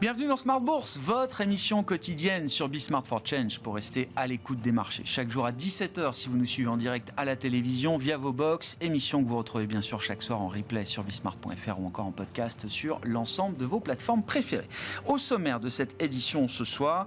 Bienvenue dans Smart Bourse, votre émission quotidienne sur Smart for Change pour rester à l'écoute des marchés. Chaque jour à 17h si vous nous suivez en direct à la télévision, via vos box, émission que vous retrouvez bien sûr chaque soir en replay sur bismart.fr ou encore en podcast sur l'ensemble de vos plateformes préférées. Au sommaire de cette édition ce soir,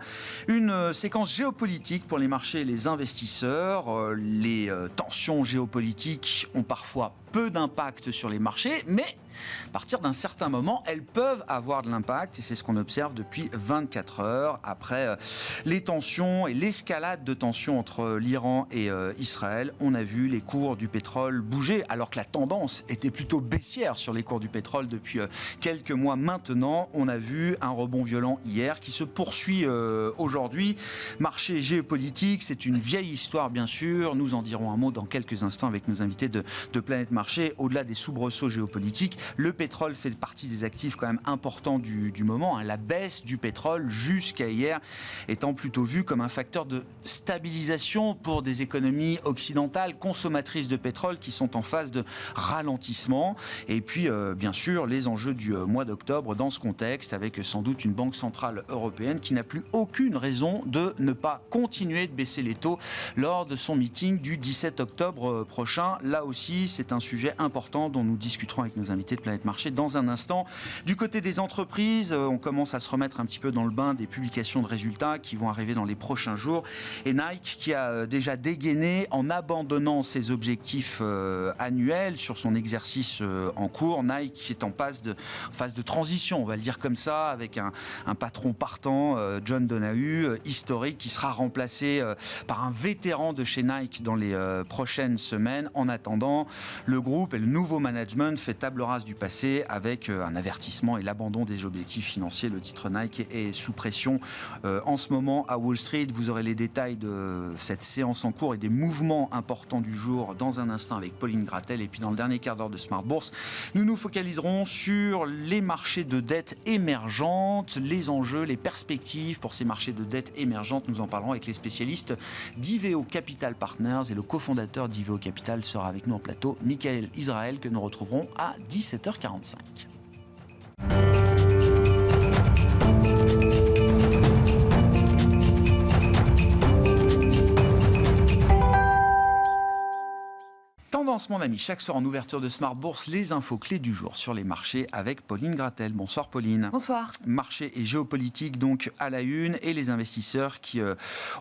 une séquence géopolitique pour les marchés et les investisseurs. Les tensions géopolitiques ont parfois peu d'impact sur les marchés, mais à partir d'un certain moment, elles peuvent avoir de l'impact, et c'est ce qu'on observe depuis 24 heures après les tensions et l'escalade de tensions entre l'Iran et Israël. On a vu les cours du pétrole bouger, alors que la tendance était plutôt baissière sur les cours du pétrole depuis quelques mois maintenant. On a vu un rebond violent hier qui se poursuit aujourd'hui. Marché géopolitique, c'est une vieille histoire bien sûr. Nous en dirons un mot dans quelques instants avec nos invités de Planète Marché. Au-delà des soubresauts géopolitiques, le pétrole fait partie des actifs quand même importants du moment. La baisse du pétrole jusqu'à hier étant plutôt vue comme un facteur de stabilisation pour des économies occidentales consommatrices de pétrole qui sont en phase de ralentissement. Et puis, bien sûr, les enjeux du mois d'octobre dans ce contexte, avec sans doute une banque centrale européenne qui n'a plus aucune raison de ne pas continuer de baisser les taux lors de son meeting du 17 octobre prochain. Là aussi, c'est un sujet important dont nous discuterons avec nos invités de Planète Marché dans un instant. Du côté des entreprises, on commence à se remettre un petit peu dans le bain des publications de résultats qui vont arriver dans les prochains jours. Et Nike qui a déjà dégainé en abandonnant ses objectifs annuels sur son exercice en cours. Nike qui est en phase de transition, on va le dire comme ça, avec un patron partant, John Donahoe, historique, qui sera remplacé par un vétéran de chez Nike dans les prochaines semaines. En attendant, le groupe et le nouveau management fait table rase du passé avec un avertissement et l'abandon des objectifs financiers. Le titre Nike est sous pression en ce moment à Wall Street. Vous aurez les détails de cette séance en cours et des mouvements importants du jour dans un instant avec Pauline Gratel. Et puis dans le dernier quart d'heure de Smart Bourse, nous nous focaliserons sur les marchés de dette émergentes, les enjeux, les perspectives pour ces marchés de dette émergentes. Nous en parlerons avec les spécialistes d'Iveo Capital Partners et le cofondateur d'Iveo Capital sera avec nous en plateau, Michael Israël, que nous retrouverons à 17h45. Tendance, mon ami, chaque soir en ouverture de Smart Bourse, les infos clés du jour sur les marchés avec Pauline Gratel. Bonsoir Pauline. Bonsoir. Marché et géopolitique donc à la une et les investisseurs qui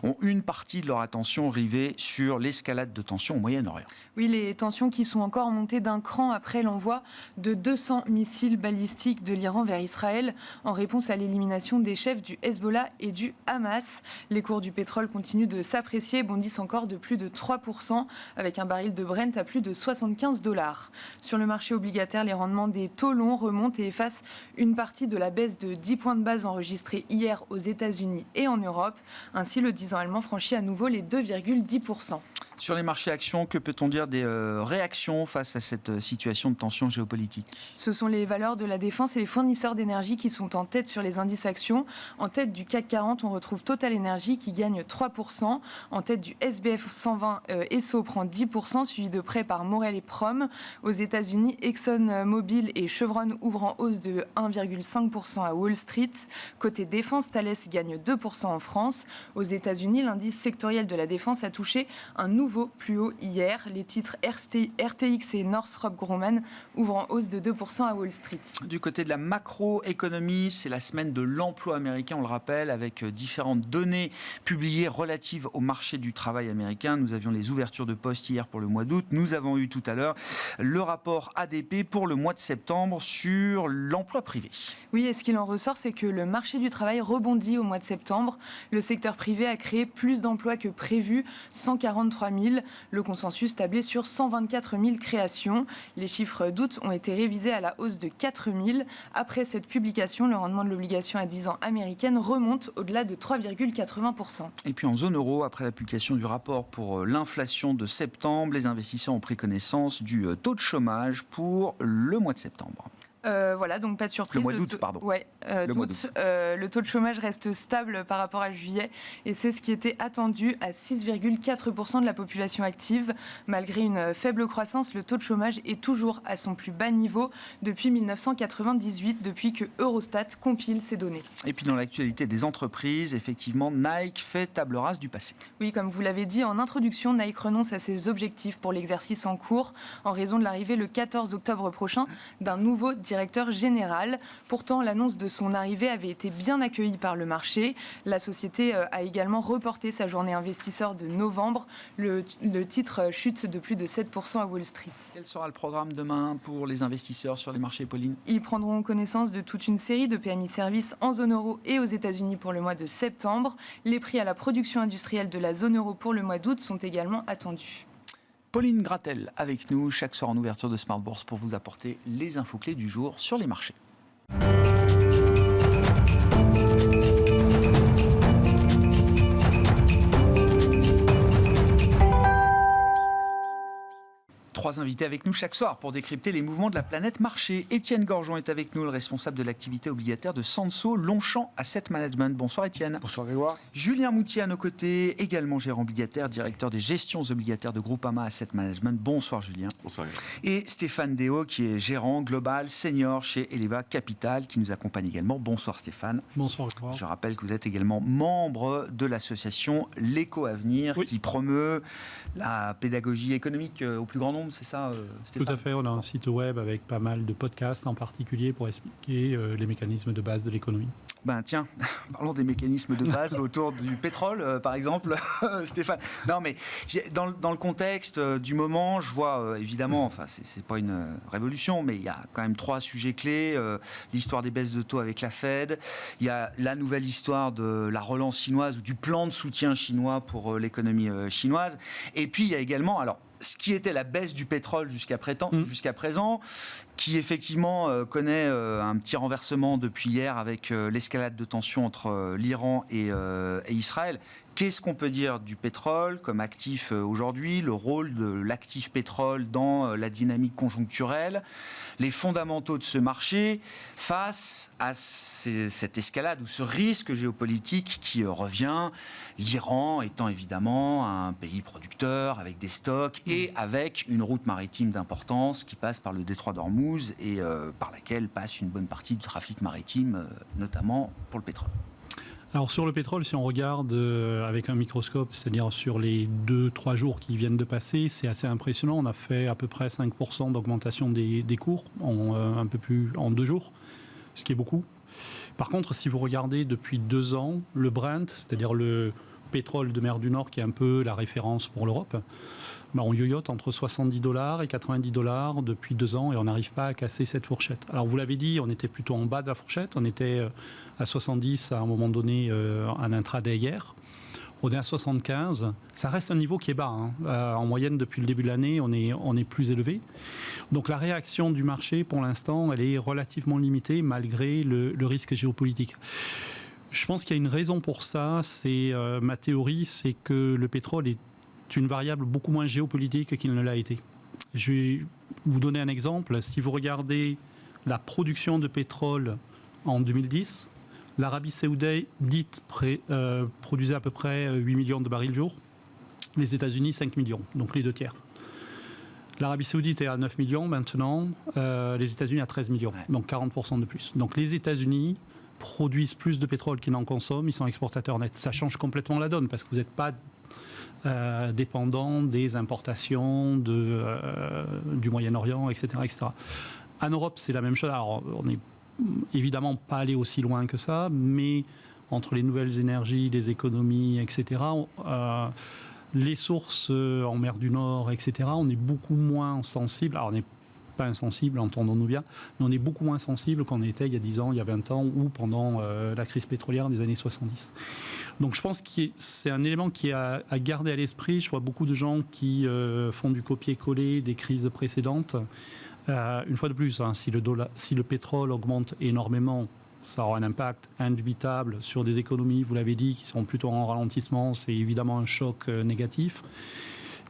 ont une partie de leur attention rivée sur l'escalade de tensions au Moyen-Orient. Oui, les tensions qui sont encore montées d'un cran après l'envoi de 200 missiles balistiques de l'Iran vers Israël en réponse à l'élimination des chefs du Hezbollah et du Hamas. Les cours du pétrole continuent de s'apprécier, bondissent encore de plus de 3% avec un baril de Brent à plus de $75. Sur le marché obligataire, les rendements des taux longs remontent et effacent une partie de la baisse de 10 points de base enregistrée hier aux États-Unis et en Europe. Ainsi, le 10 ans allemand franchit à nouveau les 2,10%. Sur les marchés actions, que peut-on dire des réactions face à cette situation de tension géopolitique ? Ce sont les valeurs de la défense et les fournisseurs d'énergie qui sont en tête sur les indices actions. En tête du CAC 40, on retrouve Total Energy qui gagne 3%. En tête du SBF 120, Esso prend 10%, suivi de près par Morel et Prom. Aux États-Unis, ExxonMobil et Chevron ouvrent en hausse de 1,5% à Wall Street. Côté défense, Thales gagne 2% en France. Aux États-Unis, l'indice sectoriel de la défense a touché un nouveau plus haut hier. Les titres RTX et Northrop Grumman ouvrent en hausse de 2% à Wall Street. Du côté de la macroéconomie, c'est la semaine de l'emploi américain, on le rappelle, avec différentes données publiées relatives au marché du travail américain. Nous avions les ouvertures de postes hier pour le mois d'août. Nous avons eu tout à l'heure le rapport ADP pour le mois de septembre sur l'emploi privé. Oui, et ce qu'il en ressort, c'est que le marché du travail rebondit au mois de septembre. Le secteur privé a créé plus d'emplois que prévu, 143 000. Le consensus tablait sur 124 000 créations. Les chiffres d'août ont été révisés à la hausse de 4 000. Après cette publication, le rendement de l'obligation à 10 ans américaine remonte au-delà de 3,80%. Et puis en zone euro, après la publication du rapport pour l'inflation de septembre, les investisseurs ont pris connaissance du taux de chômage pour le mois de septembre. Voilà, donc pas de surprise. Le mois d'août, pardon. Ouais, le taux de chômage reste stable par rapport à juillet et c'est ce qui était attendu à 6,4% de la population active. Malgré une faible croissance, le taux de chômage est toujours à son plus bas niveau depuis 1998, depuis que Eurostat compile ces données. Et puis dans l'actualité des entreprises, effectivement, Nike fait table rase du passé. Oui, comme vous l'avez dit en introduction, Nike renonce à ses objectifs pour l'exercice en cours en raison de l'arrivée le 14 octobre prochain d'un nouveau directeur général. Pourtant, l'annonce de son arrivée avait été bien accueillie par le marché. La société a également reporté sa journée investisseur de novembre. Le titre chute de plus de 7% à Wall Street. Quel sera le programme demain pour les investisseurs sur les marchés, Pauline ? Ils prendront connaissance de toute une série de PMI services en zone euro et aux États-Unis pour le mois de septembre. Les prix à la production industrielle de la zone euro pour le mois d'août sont également attendus. Pauline Gratel avec nous chaque soir en ouverture de Smart Bourse pour vous apporter les infos clés du jour sur les marchés. Trois invités avec nous chaque soir pour décrypter les mouvements de la planète marché. Étienne Gorgeon est avec nous, le responsable de l'activité obligataire de Sanso Longchamp Asset Management. Bonsoir Étienne. Bonsoir Grégoire. Julien Moutier à nos côtés, également gérant obligataire, directeur des gestions obligataires de Groupama Asset Management. Bonsoir Julien. Bonsoir Grégoire. Et Stéphane Déo qui est gérant global senior chez Eleva Capital qui nous accompagne également. Bonsoir Stéphane. Bonsoir Grégoire. Je rappelle que vous êtes également membre de l'association l'Éco-Avenir qui promeut la pédagogie économique au plus grand nombre. C'est ça, Stéphane ? Tout à fait, on a un site web avec pas mal de podcasts en particulier pour expliquer les mécanismes de base de l'économie. Ben tiens, parlons des mécanismes de base autour du pétrole, par exemple, Stéphane. Non, mais dans le contexte du moment, je vois évidemment, enfin, c'est pas une révolution, mais il y a quand même trois sujets clés. L'histoire des baisses de taux avec la Fed, il y a la nouvelle histoire de la relance chinoise ou du plan de soutien chinois pour l'économie chinoise. Et puis, il y a également, alors, ce qui était la baisse du pétrole jusqu'à présent, qui effectivement connaît un petit renversement depuis hier avec l'escalade de tensions entre l'Iran et Israël. Qu'est-ce qu'on peut dire du pétrole comme actif aujourd'hui, le rôle de l'actif pétrole dans la dynamique conjoncturelle, les fondamentaux de ce marché face à cette escalade ou ce risque géopolitique qui revient, l'Iran étant évidemment un pays producteur avec des stocks et avec une route maritime d'importance qui passe par le détroit d'Ormuz et par laquelle passe une bonne partie du trafic maritime, notamment pour le pétrole. Alors sur le pétrole, si on regarde avec un microscope, c'est-à-dire sur les 2-3 jours qui viennent de passer, c'est assez impressionnant. On a fait à peu près 5% d'augmentation des cours un peu plus en 2 jours, ce qui est beaucoup. Par contre, si vous regardez depuis 2 ans, le Brent, c'est-à-dire le pétrole de mer du Nord, qui est un peu la référence pour l'Europe, on yoyote entre $70 et $90 depuis 2 ans et on n'arrive pas à casser cette fourchette. Alors vous l'avez dit, on était plutôt en bas de la fourchette, on était à 70 à un moment donné en intraday hier. On est à 75, ça reste un niveau qui est bas. En moyenne, depuis le début de l'année, on est plus élevé. Donc la réaction du marché, pour l'instant, elle est relativement limitée malgré le risque géopolitique. Je pense qu'il y a une raison pour ça, ma théorie, c'est que le pétrole est une variable beaucoup moins géopolitique qu'il ne l'a été. Je vais vous donner un exemple. Si vous regardez la production de pétrole en 2010, l'Arabie saoudite produisait à peu près 8 millions de barils jour, les États-Unis 5 millions, donc les 2 tiers. L'Arabie saoudite est à 9 millions maintenant, les États-Unis à 13 millions, donc 40% de plus. Donc les États-Unis produisent plus de pétrole qu'ils n'en consomment, ils sont exportateurs nets. Ça change complètement la donne parce que vous n'êtes pas dépendant des importations du Moyen-Orient, etc., etc. En Europe, c'est la même chose. Alors, on n'est évidemment pas allé aussi loin que ça, mais entre les nouvelles énergies, les économies, etc., les sources en mer du Nord, etc., on est beaucoup moins sensible. Alors, on n'est pas insensible, entendons-nous bien, mais on est beaucoup moins sensible qu'on était il y a 10 ans, il y a 20 ans, ou pendant la crise pétrolière des années 70. Donc je pense que c'est un élément qui est à garder à l'esprit. Je vois beaucoup de gens qui font du copier-coller des crises précédentes. Une fois de plus, si le pétrole augmente énormément, ça aura un impact indubitable sur des économies, vous l'avez dit, qui sont plutôt en ralentissement. C'est évidemment un choc négatif.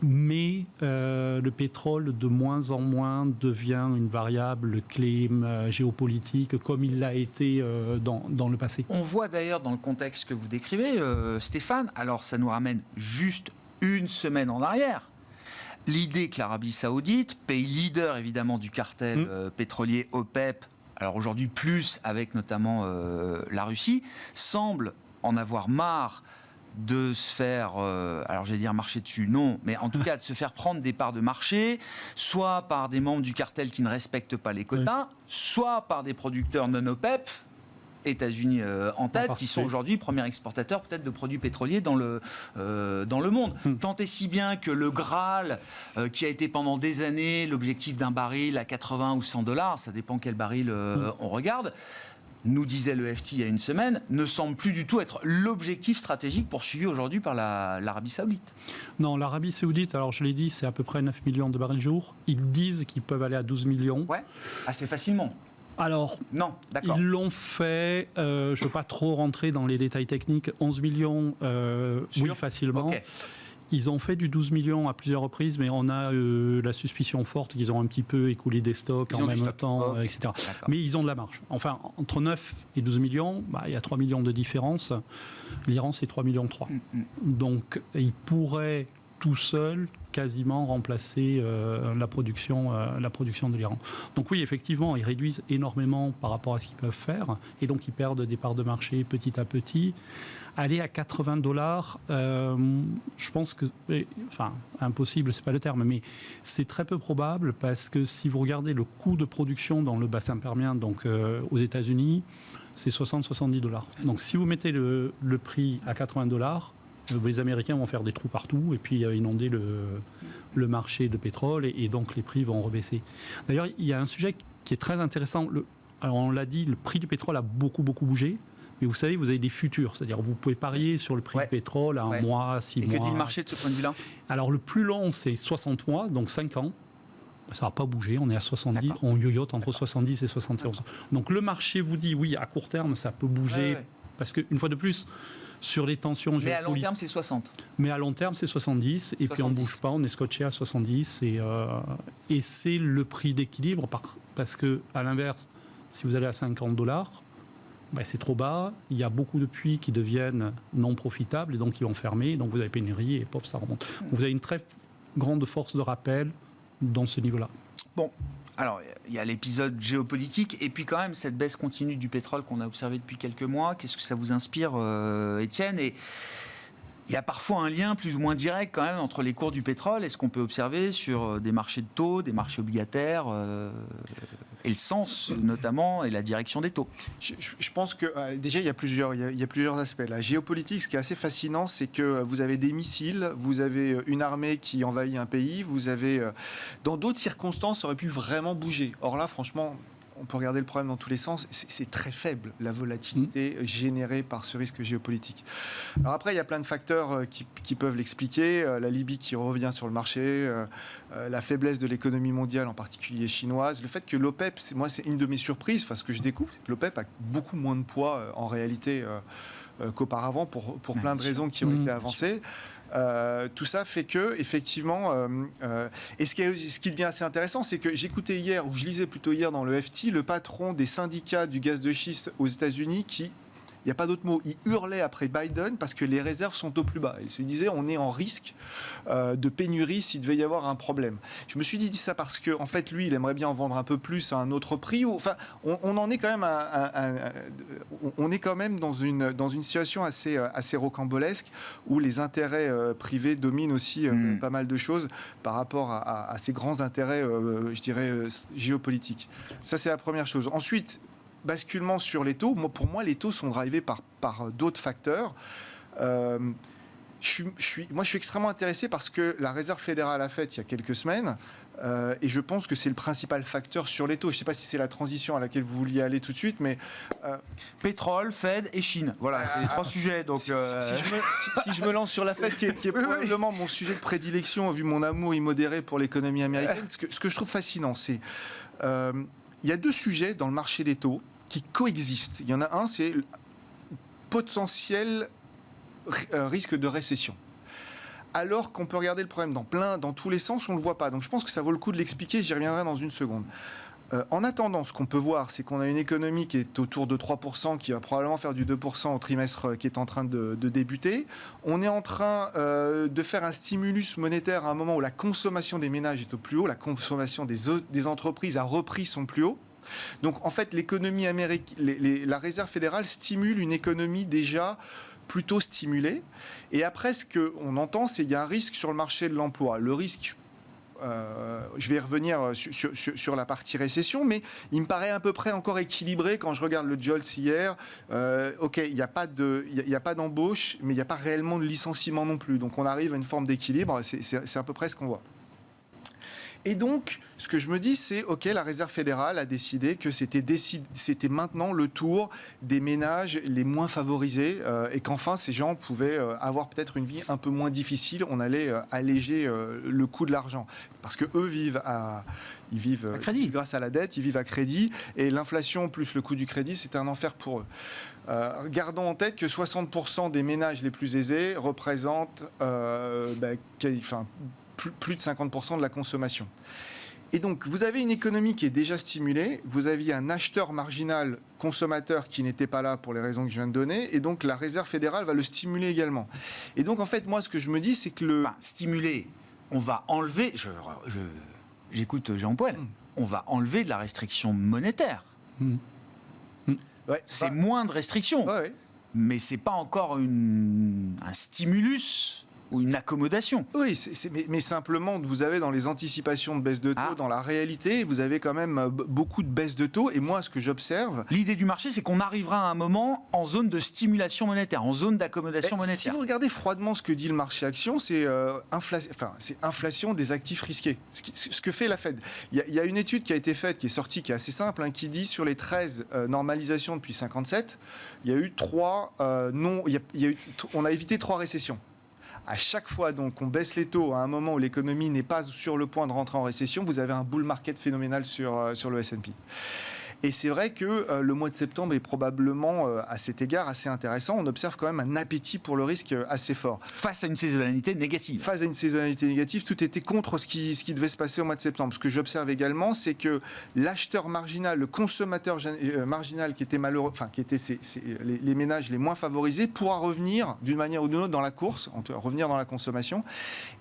Mais le pétrole, de moins en moins, devient une variable clé géopolitique, comme il l'a été dans le passé. On voit d'ailleurs dans le contexte que vous décrivez, Stéphane, alors ça nous ramène juste une semaine en arrière. L'idée que l'Arabie Saoudite, pays leader évidemment du cartel pétrolier OPEP, alors aujourd'hui plus avec notamment la Russie, semble en avoir marre de se faire, alors j'allais dire marcher dessus, non, mais en tout cas de se faire prendre des parts de marché, soit par des membres du cartel qui ne respectent pas les quotas, soit par des producteurs non OPEP, États-Unis en tête, qui sont aujourd'hui premiers exportateurs peut-être de produits pétroliers dans le monde. Tant et si bien que le Graal, qui a été pendant des années l'objectif d'un baril à 80 ou 100 $, ça dépend quel baril on regarde, nous disait le FT il y a une semaine, ne semble plus du tout être l'objectif stratégique poursuivi aujourd'hui par l'Arabie Saoudite. Non, l'Arabie Saoudite, alors je l'ai dit, c'est à peu près 9 millions de barils jour. Ils disent qu'ils peuvent aller à 12 millions. Ouais, assez facilement. Alors, non, d'accord. Ils l'ont fait, je ne veux pas trop rentrer dans les détails techniques, 11 millions, oui, facilement. Okay. Ils ont fait du 12 millions à plusieurs reprises, mais on a la suspicion forte qu'ils ont un petit peu écoulé des stocks en même temps, etc. D'accord. Mais ils ont de la marge. Enfin, entre 9 et 12 millions, il y a 3 millions de différence. L'Iran, c'est 3,3 millions. Donc, ils pourraient tout seuls quasiment remplacer la production de l'Iran. Donc oui, effectivement, ils réduisent énormément par rapport à ce qu'ils peuvent faire, et donc ils perdent des parts de marché petit à petit. Aller à $80, je pense que, enfin, impossible, c'est pas le terme, mais c'est très peu probable, parce que si vous regardez le coût de production dans le bassin permien, donc aux États-Unis, c'est 60-70 $. Donc si vous mettez le prix à $80, les Américains vont faire des trous partout et puis inonder le marché de pétrole, et donc les prix vont rebaisser. D'ailleurs, il y a un sujet qui est très intéressant. Alors on l'a dit, le prix du pétrole a beaucoup bougé. Mais vous savez, vous avez des futurs, c'est-à-dire vous pouvez parier sur le prix du pétrole à un mois, 6 mois. Et que dit le marché de ce point de vue-là ? Alors le plus long, c'est 60 mois, donc 5 ans. Ça n'a pas bougé, on est à 70, on yoyote entre 70 et 71. Donc le marché vous dit, oui, à court terme, ça peut bouger, parce qu'une fois de plus, sur les tensions géopolitiques... Mais à long terme, c'est 60. Mais à long terme, c'est 70, et puis on ne bouge pas, on est scotché à 70, et c'est le prix d'équilibre, parce que à l'inverse, si vous allez à 50 $, c'est trop bas, il y a beaucoup de puits qui deviennent non profitables, et donc qui vont fermer, donc vous avez pénurie, et pof, ça remonte. Donc vous avez une très grande force de rappel dans ce niveau-là. Bon, alors il y a l'épisode géopolitique, et puis quand même cette baisse continue du pétrole qu'on a observée depuis quelques mois. Qu'est-ce que ça vous inspire, Étienne ? Et il y a parfois un lien plus ou moins direct quand même entre les cours du pétrole et ce qu'on peut observer sur des marchés de taux, des marchés obligataires, et le sens notamment et la direction des taux. Je pense que déjà il y a plusieurs aspects. La géopolitique, ce qui est assez fascinant, c'est que vous avez des missiles, vous avez une armée qui envahit un pays, vous avez dans d'autres circonstances ça aurait pu vraiment bouger. Or là, franchement, on peut regarder le problème dans tous les sens, c'est très faible, la volatilité générée par ce risque géopolitique. Alors après, il y a plein de facteurs qui peuvent l'expliquer. La Libye qui revient sur le marché, la faiblesse de l'économie mondiale, en particulier chinoise, le fait que l'OPEP, c'est une de mes surprises, parce que je découvre que l'OPEP a beaucoup moins de poids en réalité qu'auparavant, pour plein de raisons qui ont été avancées. Tout ça fait que, effectivement, et ce qui devient assez intéressant, c'est que j'écoutais hier, ou je lisais plutôt hier dans le FT, le patron des syndicats du gaz de schiste aux États-Unis qui, il n'y a pas d'autre mot, il hurlait après Biden parce que les réserves sont au plus bas. Il se disait, on est en risque de pénurie s'il devait y avoir un problème. Je me suis dit ça parce que, en fait, lui, il aimerait bien en vendre un peu plus à un autre prix. Enfin, on en est quand même on est quand même dans une situation assez rocambolesque où les intérêts privés dominent aussi pas mal de choses par rapport à ces grands intérêts, je dirais, géopolitiques. Ça, c'est la première chose. Ensuite, basculement sur les taux. Pour moi, les taux sont drivés par d'autres facteurs. Je suis extrêmement intéressé parce que la Réserve fédérale a fait il y a quelques semaines, et je pense que c'est le principal facteur sur les taux. Je ne sais pas si c'est la transition à laquelle vous vouliez aller tout de suite, mais... Pétrole, Fed et Chine. Voilà, c'est les trois sujets. Donc, si je me lance sur la Fed, qui est probablement mon sujet de prédilection, vu mon amour immodéré pour l'économie américaine, ce que je trouve fascinant, c'est... il y a deux sujets dans le marché des taux qui coexistent. Il y en a un, c'est potentiel risque de récession. alors qu'on peut regarder le problème dans tous les sens, on ne le voit pas. Donc je pense que ça vaut le coup de l'expliquer, j'y reviendrai dans une seconde. En attendant, ce qu'on peut voir, c'est qu'on a une économie qui est autour de 3%, qui va probablement faire du 2% au trimestre qui est en train de débuter. On est en train de faire un stimulus monétaire à un moment où la consommation des ménages est au plus haut, la consommation des entreprises a repris son plus haut. Donc en fait, l'économie américaine, la Réserve fédérale stimule une économie déjà plutôt stimulée. Et après, ce qu'on entend, c'est qu'il y a un risque sur le marché de l'emploi. Le risque... je vais revenir sur la partie récession, mais il me paraît à peu près encore équilibré quand je regarde le JOLTS hier. Ok, il n'y a pas d'embauche, mais il n'y a pas réellement de licenciement non plus. Donc on arrive à une forme d'équilibre, c'est à peu près ce qu'on voit. Et donc, ce que je me dis, c'est, ok, la Réserve fédérale a décidé que c'était maintenant le tour des ménages les moins favorisés et qu'enfin, ces gens pouvaient avoir peut-être une vie un peu moins difficile. On allait alléger le coût de l'argent. Parce qu'eux vivent grâce à la dette, ils vivent à crédit. Et l'inflation plus le coût du crédit, c'est un enfer pour eux. Gardons en tête que 60% des ménages les plus aisés représentent plus de 50% de la consommation. Et donc, vous avez une économie qui est déjà stimulée, vous aviez un acheteur marginal consommateur qui n'était pas là pour les raisons que je viens de donner, et donc la Réserve fédérale va le stimuler également. Et donc, en fait, moi, ce que je me dis, c'est que stimuler, on va enlever... J'écoute Jean-Paul. On va enlever de la restriction monétaire. Ouais, c'est moins de restrictions, mais c'est pas encore un stimulus ou une accommodation. Oui, mais simplement, vous avez dans les anticipations de baisse de taux, dans la réalité, vous avez quand même beaucoup de baisse de taux. Et moi, ce que j'observe... L'idée du marché, c'est qu'on arrivera à un moment en zone de stimulation monétaire, en zone d'accommodation monétaire. Si vous regardez froidement ce que dit le marché action, c'est inflation des actifs risqués. Ce que fait la Fed. Il y a une étude qui a été faite, qui est sortie, qui est assez simple, qui dit sur les 13 normalisations depuis 57, il y a eu on a évité 3 récessions. À chaque fois donc on baisse les taux à un moment où l'économie n'est pas sur le point de rentrer en récession, vous avez un bull market phénoménal sur le S&P. Et c'est vrai que le mois de septembre est probablement, à cet égard, assez intéressant. On observe quand même un appétit pour le risque assez fort. Face à une saisonnalité négative. Face à une saisonnalité négative, tout était contre ce qui devait se passer au mois de septembre. Ce que j'observe également, c'est que l'acheteur marginal, le consommateur marginal qui était malheureux, les ménages les moins favorisés, pourra revenir d'une manière ou d'une autre dans la course, revenir dans la consommation.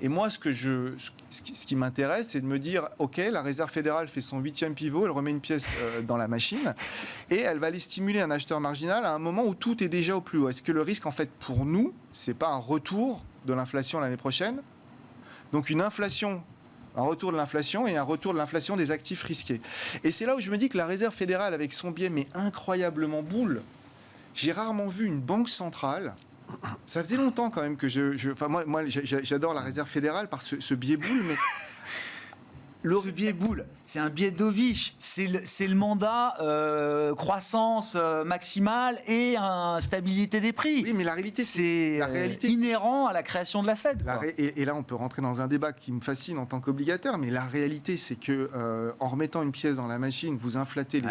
Et moi, ce qui m'intéresse, c'est de me dire, ok, la Réserve fédérale fait son 8e pivot, elle remet une pièce dans la machine et elle va aller stimuler un acheteur marginal à un moment où tout est déjà au plus haut. Est-ce que le risque, en fait, pour nous, c'est pas un retour de l'inflation l'année prochaine? Donc un retour de l'inflation et un retour de l'inflation des actifs risqués. Et c'est là où je me dis que la Réserve fédérale, avec son biais mais incroyablement boule, j'ai rarement vu une banque centrale. Ça faisait longtemps quand même que moi j'adore la Réserve fédérale par ce biais boule, mais ce biais boule, c'est un biais dovish, c'est le mandat croissance maximale et stabilité des prix. Oui, mais la réalité, c'est inhérent à la création de la Fed. Et là, on peut rentrer dans un débat qui me fascine en tant qu'obligataire, mais la réalité, c'est que en remettant une pièce dans la machine, vous inflatez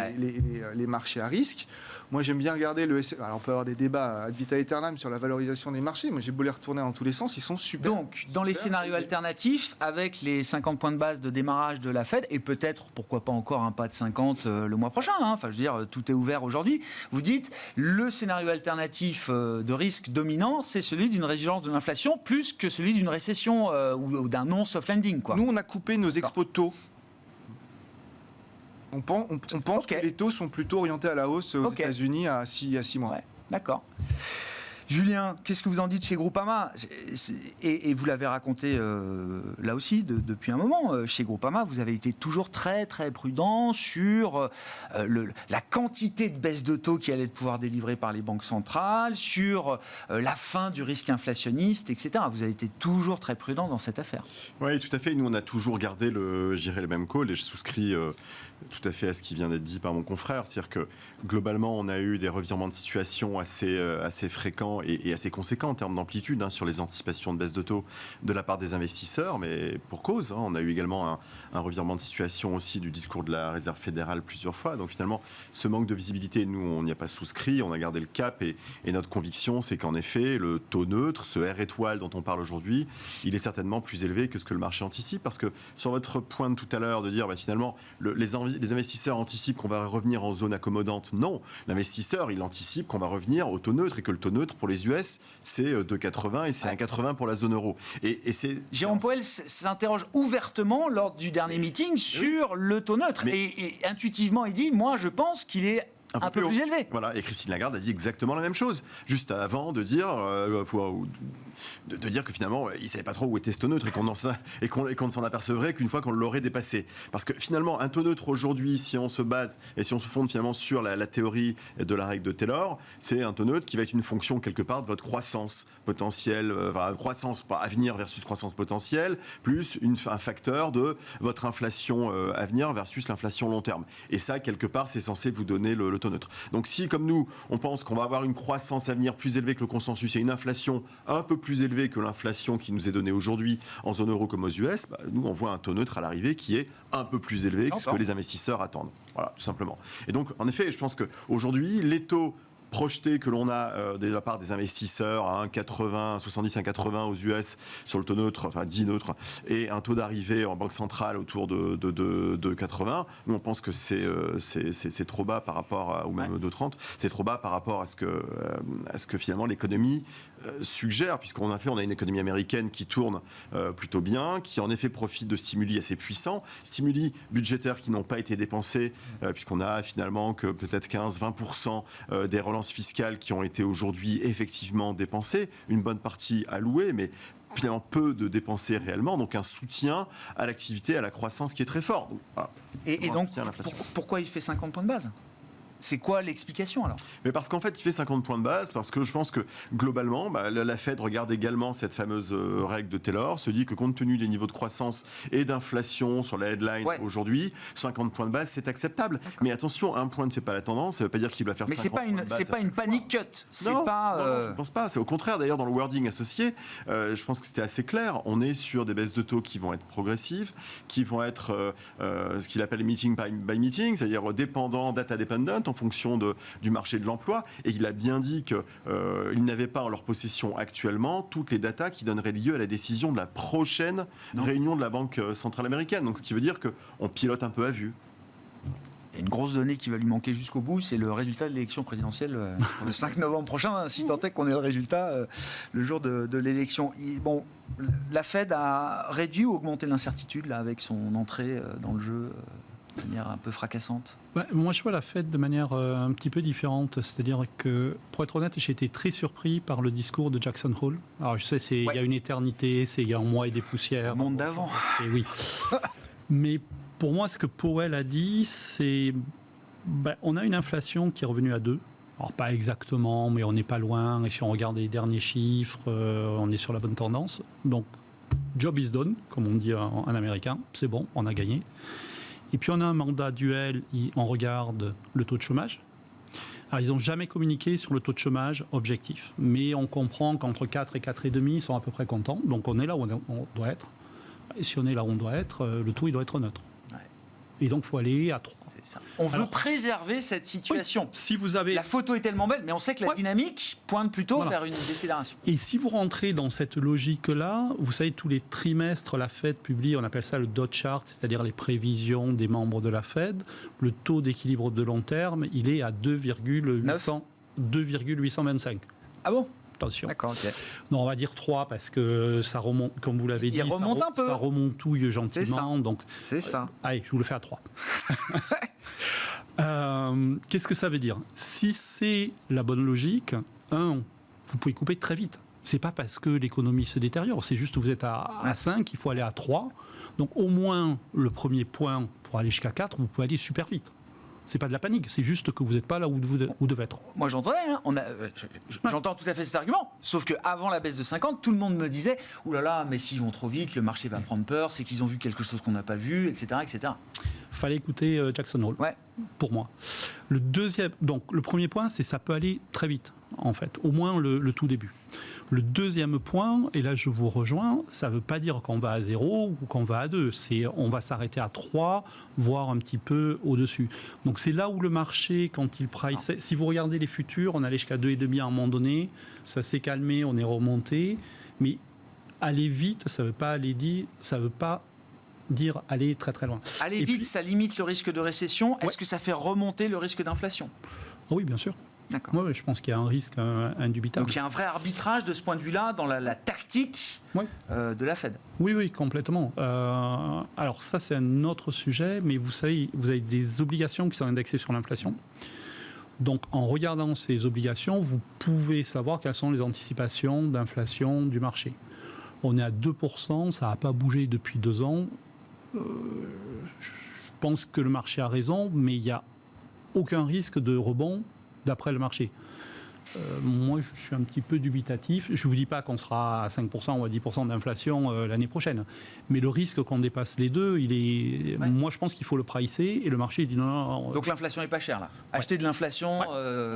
les marchés à risque. Moi, j'aime bien regarder le S&P. Alors, on peut avoir des débats ad vitam aeternam sur la valorisation des marchés. Moi, j'ai beau les retourner dans tous les sens, ils sont super. Donc, dans les scénarios alternatifs, avec les 50 points de base de démarrage de la Fed, et peut-être, pourquoi pas encore un pas de 50 le mois prochain, enfin, je veux dire, tout est ouvert aujourd'hui, vous dites, le scénario alternatif de risque dominant, c'est celui d'une résilience de l'inflation, plus que celui d'une récession ou d'un non-soft landing, quoi. Nous, on a coupé nos expos de taux. On pense que les taux sont plutôt orientés à la hausse aux États-Unis à 6 mois. Ouais, d'accord. Julien, qu'est-ce que vous en dites chez Groupama ? Et vous l'avez raconté là aussi depuis un moment. Chez Groupama, vous avez été toujours très très prudent sur la quantité de baisse de taux qui allait pouvoir délivrer par les banques centrales, sur la fin du risque inflationniste, etc. Vous avez été toujours très prudent dans cette affaire. Oui, tout à fait. Nous, on a toujours gardé le même call et je souscris tout à fait à ce qui vient d'être dit par mon confrère. C'est-à-dire que globalement, on a eu des revirements de situation assez fréquents finalement est assez conséquent en termes d'amplitude sur les anticipations de baisse de taux de la part des investisseurs, mais pour cause. On a eu également un revirement de situation aussi du discours de la Réserve fédérale plusieurs fois. Donc finalement, ce manque de visibilité, nous, on n'y a pas souscrit, on a gardé le cap et notre conviction, c'est qu'en effet, le taux neutre, ce R étoile dont on parle aujourd'hui, il est certainement plus élevé que ce que le marché anticipe. Parce que sur votre point de tout à l'heure de dire finalement, les investisseurs anticipent qu'on va revenir en zone accommodante. Non, l'investisseur, il anticipe qu'on va revenir au taux neutre et que le taux neutre pour les US, c'est 2,80 et c'est 1,80 pour la zone euro. Et c'est Jérôme Powell s'interroge ouvertement lors du dernier meeting sur le taux neutre. Et intuitivement, il dit, moi, je pense qu'il est un peu plus élevé. Voilà, et Christine Lagarde a dit exactement la même chose, juste avant de dire, de dire que finalement, il ne savait pas trop où était ce taux neutre et qu'on ne s'en apercevrait qu'une fois qu'on l'aurait dépassé. Parce que finalement, un taux neutre aujourd'hui, si on se base et si on se fonde finalement sur la théorie de la règle de Taylor, c'est un taux neutre qui va être une fonction quelque part de votre croissance potentielle, croissance à venir versus croissance potentielle, plus un facteur de votre inflation à venir versus l'inflation long terme. Et ça, quelque part, c'est censé vous donner le taux neutre. Donc si, comme nous, on pense qu'on va avoir une croissance à venir plus élevée que le consensus et une inflation un peu plus élevée que l'inflation qui nous est donnée aujourd'hui en zone euro comme aux US, nous, on voit un taux neutre à l'arrivée qui est un peu plus élevé que ce que les investisseurs attendent. Voilà, tout simplement. Et donc, en effet, je pense qu'aujourd'hui, les taux projeté que l'on a de la part des investisseurs à 1,80, 70, 1,80 aux US sur le taux neutre, enfin 10 neutre, et un taux d'arrivée en banque centrale autour de 80. Nous, on pense que c'est trop bas par rapport à, ou même de 30, c'est trop bas par rapport à ce que finalement l'économie suggère, puisqu'on a une économie américaine qui tourne plutôt bien, qui en effet profite de stimuli assez puissants, stimuli budgétaires qui n'ont pas été dépensés, puisqu'on a finalement que peut-être 15-20% des relances fiscales qui ont été aujourd'hui effectivement dépensées, une bonne partie allouée, mais finalement peu de dépensés réellement, donc un soutien à l'activité, à la croissance qui est très fort. Donc, voilà. Et donc, pourquoi il fait 50 points de base ? C'est quoi l'explication alors ? Mais parce qu'en fait, il fait 50 points de base, parce que je pense que globalement, la Fed regarde également cette fameuse règle de Taylor, se dit que compte tenu des niveaux de croissance et d'inflation sur la headline aujourd'hui, 50 points de base, c'est acceptable. Mais attention, un point ne fait pas la tendance, ça ne veut pas dire qu'il va faire 50 points de base. Mais c'est pas une panic cut. Non, je ne pense pas. C'est au contraire, d'ailleurs, dans le wording associé, je pense que c'était assez clair. On est sur des baisses de taux qui vont être progressives, qui vont être ce qu'il appelle meeting by meeting, c'est-à-dire dépendant, data dependent, en fonction du marché de l'emploi. Et il a bien dit qu'ils n'avaient pas en leur possession actuellement toutes les datas qui donneraient lieu à la décision de la prochaine réunion de la Banque centrale américaine. Donc, ce qui veut dire qu'on pilote un peu à vue. Et une grosse donnée qui va lui manquer jusqu'au bout, c'est le résultat de l'élection présidentielle le 5 novembre prochain, si tant est qu'on ait le résultat le jour de l'élection. Bon, la Fed a réduit ou augmenté l'incertitude là, avec son entrée dans le jeu de manière un peu fracassante. Moi, je vois la Fed de manière un petit peu différente. C'est-à-dire que, pour être honnête, j'ai été très surpris par le discours de Jackson Hole. Alors, je sais, il y a une éternité, c'est il y a un mois et des poussières. Le monde d'avant. Et oui. Mais pour moi, ce que Powell a dit, c'est on a une inflation qui est revenue à 2. Alors, pas exactement, mais on n'est pas loin. Et si on regarde les derniers chiffres, on est sur la bonne tendance. Donc, job is done, comme on dit en américain. C'est bon, on a gagné. Et puis on a un mandat duel, on regarde le taux de chômage. Alors ils n'ont jamais communiqué sur le taux de chômage objectif, mais on comprend qu'entre 4 et 4,5, ils sont à peu près contents. Donc on est là où on doit être. Et si on est là où on doit être, le taux il doit être neutre. Ouais. Et donc il faut aller à 3. C'est ça. On veut préserver cette situation. Oui, si vous avez... La photo est tellement belle, mais on sait que la dynamique pointe plutôt vers une décélération. Et si vous rentrez dans cette logique-là, vous savez, tous les trimestres, la Fed publie, on appelle ça le dot chart, c'est-à-dire les prévisions des membres de la Fed. Le taux d'équilibre de long terme, il est à 2,825. Ah bon ? Attention. D'accord, ok. Non, on va dire 3 parce que ça remonte, comme vous l'avez dit, ça remontouille gentiment. C'est ça. Allez, je vous le fais à 3. Qu'est-ce que ça veut dire ? Si c'est la bonne logique, vous pouvez couper très vite. C'est pas parce que l'économie se détériore, c'est juste que vous êtes à 5, il faut aller à 3. Donc au moins, le premier point, pour aller jusqu'à 4, vous pouvez aller super vite. C'est pas de la panique, c'est juste que vous n'êtes pas là où vous devez être. Moi j'entendais, j'entends tout à fait cet argument, sauf qu'avant la baisse de 50, tout le monde me disait « Ouh là là, mais s'ils vont trop vite, le marché va prendre peur, c'est qu'ils ont vu quelque chose qu'on n'a pas vu, etc. etc. » fallait écouter Jackson Hole, Ouais. pour moi. Donc le premier point, c'est ça peut aller très vite, en fait, au moins le tout début. Le deuxième point, et là je vous rejoins, ça ne veut pas dire qu'on va à 0 ou qu'on va à 2, on va s'arrêter à 3, voire un petit peu au-dessus. Donc c'est là où le marché, quand il price, si vous regardez les futurs, on allait jusqu'à 2,5 à un moment donné, ça s'est calmé, on est remonté, mais aller vite, ça ne veut pas dire aller très très loin. Aller Et vite, puis- ça limite le risque de récession. Est-ce que ça fait remonter le risque d'inflation? Oui, bien sûr. D'accord. Ouais, je pense qu'il y a un risque indubitable. Donc il y a un vrai arbitrage de ce point de vue-là dans la tactique Ouais. de la Fed. Oui, complètement. Alors ça, c'est un autre sujet, mais vous savez, vous avez des obligations qui sont indexées sur l'inflation. Donc en regardant ces obligations, vous pouvez savoir quelles sont les anticipations d'inflation du marché. On est à 2%, ça n'a pas bougé depuis 2 ans. Je pense que le marché a raison, mais il n'y a aucun risque de rebond d'après le marché. Moi, je suis un petit peu dubitatif. Je ne vous dis pas qu'on sera à 5% ou à 10% d'inflation l'année prochaine. Mais le risque qu'on dépasse les deux, moi, je pense qu'il faut le pricer et le marché dit non. Donc l'inflation n'est pas chère là. Acheter de l'inflation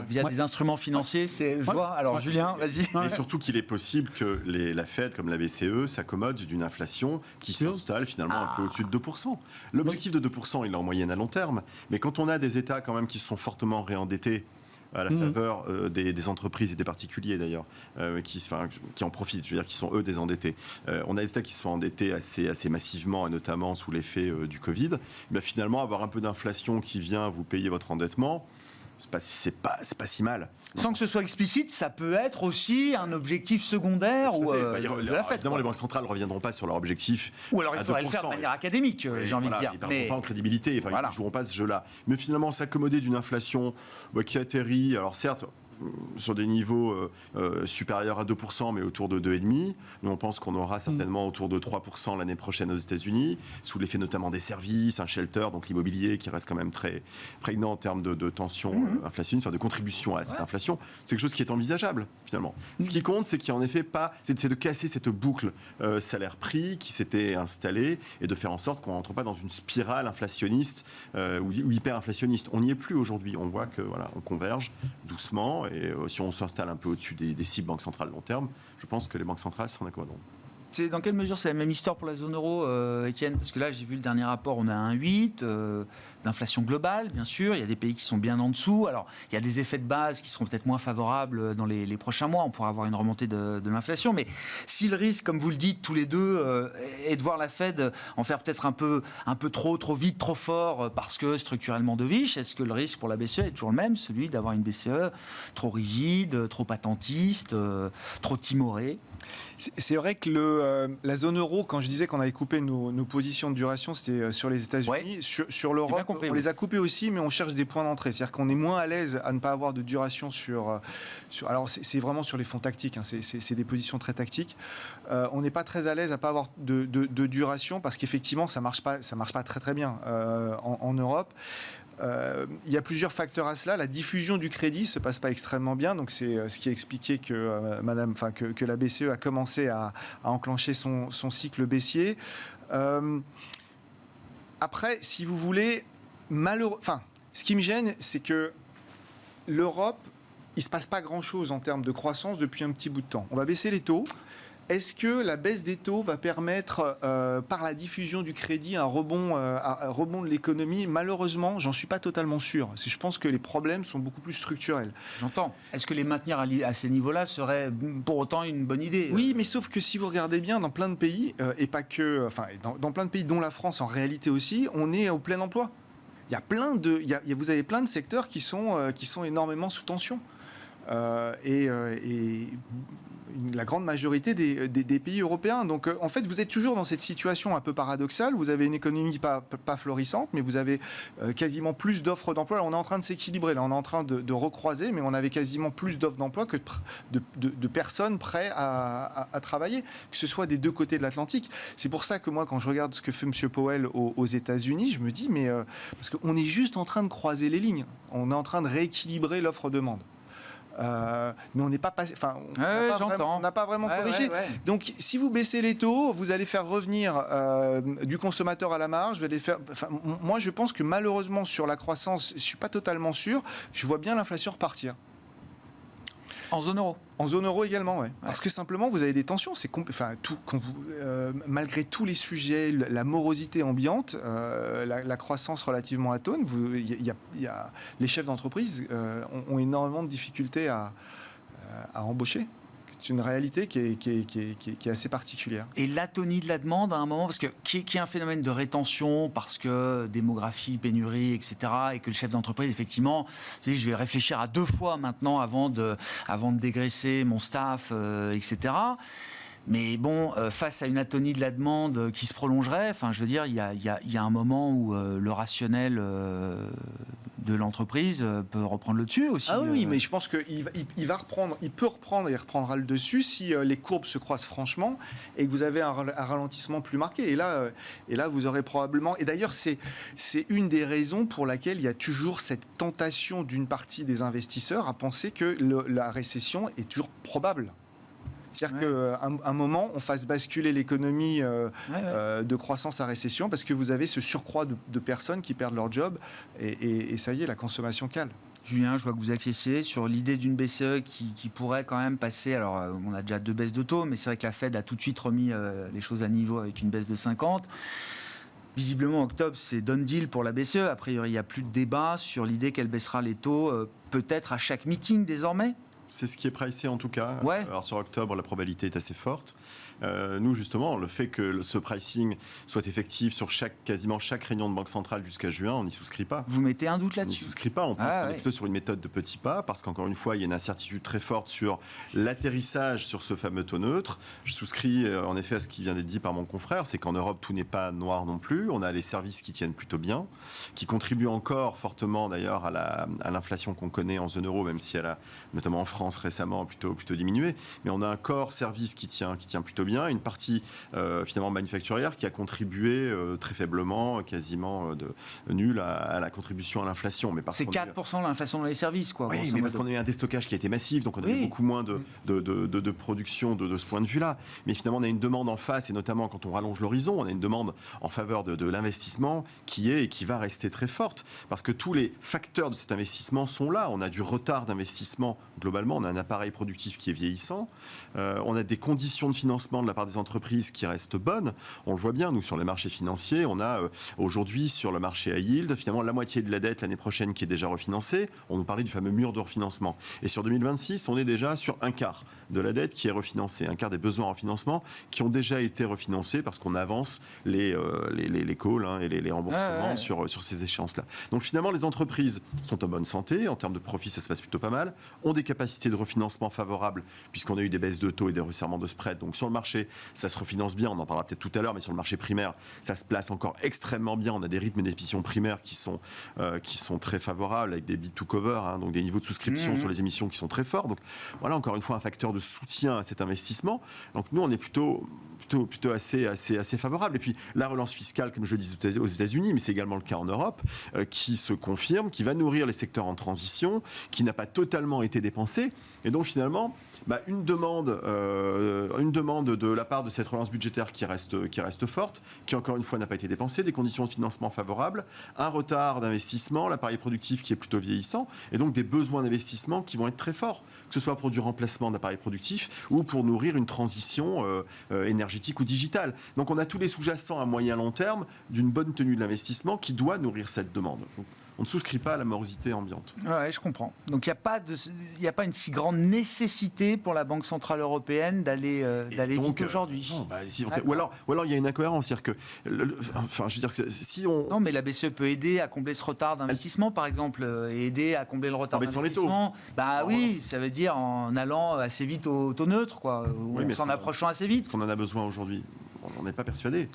via Ouais. des instruments financiers, c'est... Je vois. Alors Julien, vas-y. Ouais. Et surtout qu'il est possible que la Fed, comme la BCE, s'accommode d'une inflation qui s'installe finalement un peu au-dessus de 2%. L'objectif de 2%, il est en moyenne à long terme. Mais quand on a des États quand même qui sont fortement réendettés, à la faveur des entreprises et des particuliers d'ailleurs, qui en profitent, je veux dire, qui sont eux désendettés. On a des États qui sont endettés assez massivement, et notamment sous l'effet du Covid. Ben, finalement, avoir un peu d'inflation qui vient vous payer votre endettement, c'est pas si mal. Sans que ce soit explicite, ça peut être aussi un objectif secondaire ou de la Fed. Évidemment, les banques centrales ne reviendront pas sur leur objectif. Ou alors il à faudrait le faire de 2%. manière académique, Oui, j'ai envie voilà, de dire. ils ne perdront pas en crédibilité, enfin, Voilà. ils ne joueront pas ce jeu-là. Mais finalement, s'accommoder d'une inflation qui atterrit, alors certes, sur des niveaux supérieurs à 2%, mais autour de 2,5%. Nous, on pense qu'on aura certainement autour de 3% l'année prochaine aux États-Unis, sous l'effet notamment des services, un shelter, donc l'immobilier qui reste quand même très prégnant en termes de tension inflationniste, enfin de contribution à cette inflation. C'est quelque chose qui est envisageable, finalement. Ce qui compte, c'est qu'il n'y en effet pas, c'est de casser cette boucle salaire-prix qui s'était installée et de faire en sorte qu'on ne rentre pas dans une spirale inflationniste ou hyper-inflationniste. On n'y est plus aujourd'hui. On voit que voilà, on converge doucement. Et si on s'installe un peu au-dessus des cibles banques centrales long terme, je pense que les banques centrales s'en accommoderont. Dans quelle mesure c'est la même histoire pour la zone euro, Étienne? Parce que là, j'ai vu le dernier rapport, on a un 8 d'inflation globale, bien sûr. Il y a des pays qui sont bien en dessous. Alors, il y a des effets de base qui seront peut-être moins favorables dans les prochains mois. On pourra avoir une remontée de l'inflation. Mais si le risque, comme vous le dites tous les deux, est de voir la Fed en faire peut-être un peu trop vite, trop fort, parce que structurellement dovish, est-ce que le risque pour la BCE est toujours le même, celui d'avoir une BCE trop rigide, trop attentiste, trop timorée? C'est vrai que la zone euro, quand je disais qu'on avait coupé nos positions de duration, c'était sur les États-Unis. Ouais. Sur l'Europe, compris, on les a coupées aussi, mais on cherche des points d'entrée. C'est-à-dire qu'on est moins à l'aise à ne pas avoir de duration sur alors, c'est vraiment sur les fonds tactiques, hein, c'est des positions très tactiques. On n'est pas très à l'aise à ne pas avoir de duration parce qu'effectivement, ça marche pas très très bien en Europe. Il y a plusieurs facteurs à cela. La diffusion du crédit ne se passe pas extrêmement bien, donc c'est ce qui a expliqué que que la BCE a commencé à enclencher son cycle baissier. Après, si vous voulez, ce qui me gêne, c'est que l'Europe, il ne se passe pas grand-chose en termes de croissance depuis un petit bout de temps. On va baisser les taux. Est-ce que la baisse des taux va permettre, par la diffusion du crédit, un rebond de l'économie? Malheureusement, j'en suis pas totalement sûr. Je pense que les problèmes sont beaucoup plus structurels. J'entends. Est-ce que les maintenir à ces niveaux-là serait pour autant une bonne idée? Oui, mais sauf que si vous regardez bien, dans plein de pays, et pas que, dans plein de pays, dont la France en réalité aussi, on est au plein emploi. Vous avez plein de secteurs qui sont énormément sous tension. La grande majorité des pays européens. Donc, en fait, vous êtes toujours dans cette situation un peu paradoxale. Vous avez une économie pas florissante, mais vous avez quasiment plus d'offres d'emploi. Là, on est en train de s'équilibrer. Là, on est en train de recroiser, mais on avait quasiment plus d'offres d'emploi que de personnes prêtes à travailler, que ce soit des deux côtés de l'Atlantique. C'est pour ça que moi, quand je regarde ce que fait M. Powell aux États-Unis, je me dis, parce qu'on est juste en train de croiser les lignes. On est en train de rééquilibrer l'offre-demande. mais on n'est pas passé. Enfin, on n'a pas vraiment corrigé. Donc, si vous baissez les taux, vous allez faire revenir du consommateur à la marge. Vous allez faire. Enfin, moi, je pense que malheureusement sur la croissance, je suis pas totalement sûr. Je vois bien l'inflation repartir. En zone euro. En zone euro également, oui. Parce que simplement, vous avez des tensions. Malgré tous les sujets, la morosité ambiante, la croissance relativement atone, les chefs d'entreprise ont énormément de difficultés à embaucher. C'est une réalité qui est assez particulière. Et l'atonie de la demande à un moment, parce que qui est un phénomène de rétention, parce que démographie, pénurie, etc., et que le chef d'entreprise, effectivement, je vais réfléchir à 2 fois maintenant avant de dégraisser mon staff, etc. Mais bon, face à une atonie de la demande qui se prolongerait, enfin, je veux dire, il y a un moment où le rationnel de l'entreprise peut reprendre le dessus aussi. Ah oui, mais je pense qu'il va reprendre, il peut reprendre et il reprendra le dessus si les courbes se croisent franchement et que vous avez un ralentissement plus marqué. Et là, vous aurez probablement... Et d'ailleurs, c'est une des raisons pour laquelle il y a toujours cette tentation d'une partie des investisseurs à penser que la récession est toujours probable. C'est-à-dire qu'à un moment, on fasse basculer l'économie de croissance à récession parce que vous avez ce surcroît de personnes qui perdent leur job et ça y est, la consommation cale. Julien, je vois que vous acquiescez sur l'idée d'une BCE qui pourrait quand même passer... Alors, on a déjà 2 baisses de taux, mais c'est vrai que la Fed a tout de suite remis les choses à niveau avec une baisse de 50. Visiblement, octobre, c'est done deal pour la BCE. A priori, il n'y a plus de débat sur l'idée qu'elle baissera les taux peut-être à chaque meeting désormais. C'est ce qui est pricé en tout cas. Ouais. Alors sur octobre, la probabilité est assez forte. Nous, justement, le fait que ce pricing soit effectif sur quasiment chaque réunion de banque centrale jusqu'à juin, on n'y souscrit pas. Vous mettez un doute On n'y là-dessus? souscrit pas. On pense qu'on est plutôt sur une méthode de petits pas parce qu'encore une fois, il y a une incertitude très forte sur l'atterrissage sur ce fameux taux neutre. Je souscris en effet à ce qui vient d'être dit par mon confrère, c'est qu'en Europe, tout n'est pas noir non plus. On a les services qui tiennent plutôt bien, qui contribuent encore fortement d'ailleurs à l'inflation qu'on connaît en zone euro, même si elle a, notamment en France récemment, plutôt diminué. Mais on a un corps service qui tient plutôt bien, une partie finalement manufacturière qui a contribué très faiblement, quasiment nul à la contribution à l'inflation. Mais c'est 4% l'inflation dans les services, quoi. Oui, mais parce qu'on a eu un déstockage qui a été massif, donc on a eu beaucoup moins de production de ce point de vue-là. Mais finalement, on a une demande en face, et notamment quand on rallonge l'horizon, on a une demande en faveur de l'investissement qui est et qui va rester très forte, parce que tous les facteurs de cet investissement sont là. On a du retard d'investissement globalement, on a un appareil productif qui est vieillissant, on a des conditions de financement de la part des entreprises qui restent bonnes. On le voit bien, nous, sur les marchés financiers, on a aujourd'hui sur le marché à yield, finalement, la moitié de la dette l'année prochaine qui est déjà refinancée. On nous parlait du fameux mur de refinancement. Et sur 2026, on est déjà sur un quart de la dette qui est refinancée, un quart des besoins en refinancement qui ont déjà été refinancés parce qu'on avance les calls et les remboursements sur ces échéances-là. Donc finalement, les entreprises sont en bonne santé. En termes de profit, ça se passe plutôt pas mal. Ont des capacités de refinancement favorables puisqu'on a eu des baisses de taux et des resserrements de spread. Donc sur le marché, ça se refinance bien. On en parlera peut-être tout à l'heure, mais sur le marché primaire, ça se place encore extrêmement bien. On a des rythmes d'émission primaires qui sont très favorables avec des bid to cover, donc des niveaux de souscription sur les émissions qui sont très forts. Donc voilà, encore une fois, un facteur de soutien à cet investissement. Donc nous, on est plutôt assez favorable. Et puis la relance fiscale, comme je le disais aux États-Unis, mais c'est également le cas en Europe, qui se confirme, qui va nourrir les secteurs en transition, qui n'a pas totalement été dépensé. Et donc finalement, une demande de la part de cette relance budgétaire qui reste forte, qui encore une fois n'a pas été dépensée, des conditions de financement favorables, un retard d'investissement, l'appareil productif qui est plutôt vieillissant, et donc des besoins d'investissement qui vont être très forts, que ce soit pour du remplacement d'appareils productifs ou pour nourrir une transition énergétique ou digitale. Donc on a tous les sous-jacents à moyen long terme d'une bonne tenue de l'investissement qui doit nourrir cette demande. Donc, on ne souscrit pas à la morosité ambiante. Ouais, je comprends. Donc il n'y a pas une si grande nécessité pour la Banque Centrale Européenne d'aller vite aujourd'hui. Ou alors il y a une incohérence, c'est-à-dire que, je veux dire que si on... Non, mais la BCE peut aider à combler ce retard d'investissement, par exemple, et aider à combler le retard d'investissement. Ça veut dire en allant assez vite au taux neutre, quoi, ou en s'en approchant assez vite. Parce qu'on en a besoin aujourd'hui. On n'est pas persuadé.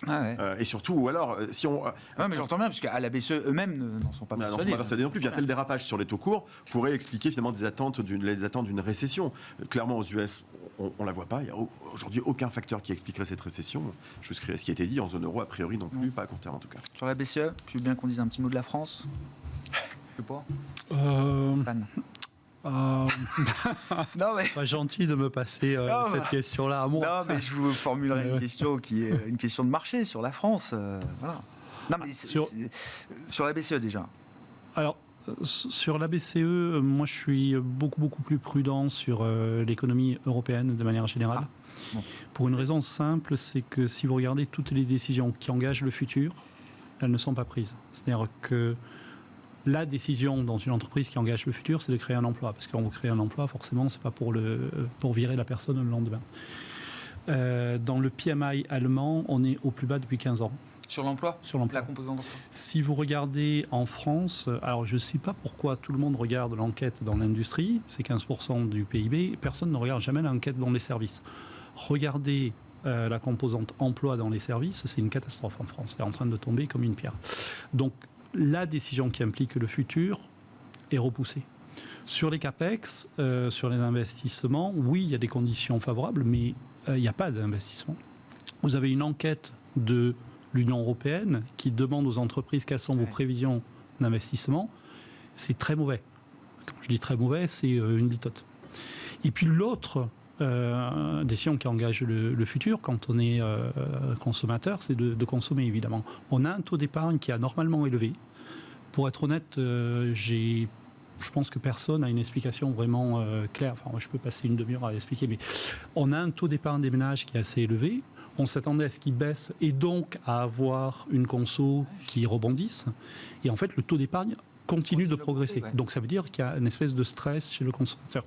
Et surtout, ou alors, si on... mais j'entends bien, parce qu'à la BCE, eux-mêmes n'en sont pas persuadés. N'en sont pas persuadés non plus. Un tel dérapage sur les taux courts pourrait expliquer finalement les attentes d'une récession. Clairement, aux US, on ne la voit pas. Il n'y a aujourd'hui aucun facteur qui expliquerait cette récession. Je souscris à ce qui a été dit. En zone euro, a priori non plus, pas à court terme en tout cas. Sur la BCE, je veux bien qu'on dise un petit mot de la France. Je sais pas. Non, mais... pas gentil de me passer cette question-là à moi. Non, mais je vous formulerai une question qui est une question de marché sur la France. Voilà. Non, mais sur la BCE déjà. Alors, sur la BCE, moi je suis beaucoup plus prudent sur l'économie européenne de manière générale. Bon. Pour une raison simple, c'est que si vous regardez toutes les décisions qui engagent le futur, elles ne sont pas prises. C'est-à-dire que la décision dans une entreprise qui engage le futur, c'est de créer un emploi. Parce qu'on veut créer un emploi, forcément, c'est pas pour virer la personne le lendemain. Dans le PMI allemand, on est au plus bas depuis 15 ans. Sur l'emploi ? Sur l'emploi. La composante d'emploi. Si vous regardez en France, alors je ne sais pas pourquoi tout le monde regarde l'enquête dans l'industrie, c'est 15% du PIB, personne ne regarde jamais l'enquête dans les services. Regardez la composante emploi dans les services, c'est une catastrophe en France, c'est en train de tomber comme une pierre. Donc, la décision qui implique le futur est repoussée. Sur les CAPEX, sur les investissements, oui, il y a des conditions favorables, mais il n'y a pas d'investissement. Vous avez une enquête de l'Union européenne qui demande aux entreprises quelles sont vos prévisions d'investissement. C'est très mauvais. Quand je dis très mauvais, c'est une litote. Et puis l'autre décision qui engage le futur, quand on est consommateur, c'est de consommer, évidemment. On a un taux d'épargne qui est anormalement élevé. Pour être honnête, je pense que personne n'a une explication vraiment claire. Enfin, moi, je peux passer une demi-heure à l'expliquer, mais on a un taux d'épargne des ménages qui est assez élevé. On s'attendait à ce qu'il baisse et donc à avoir une conso qui rebondisse. Et en fait, le taux d'épargne continue de progresser. Ouais. Donc ça veut dire qu'il y a une espèce de stress chez le consommateur.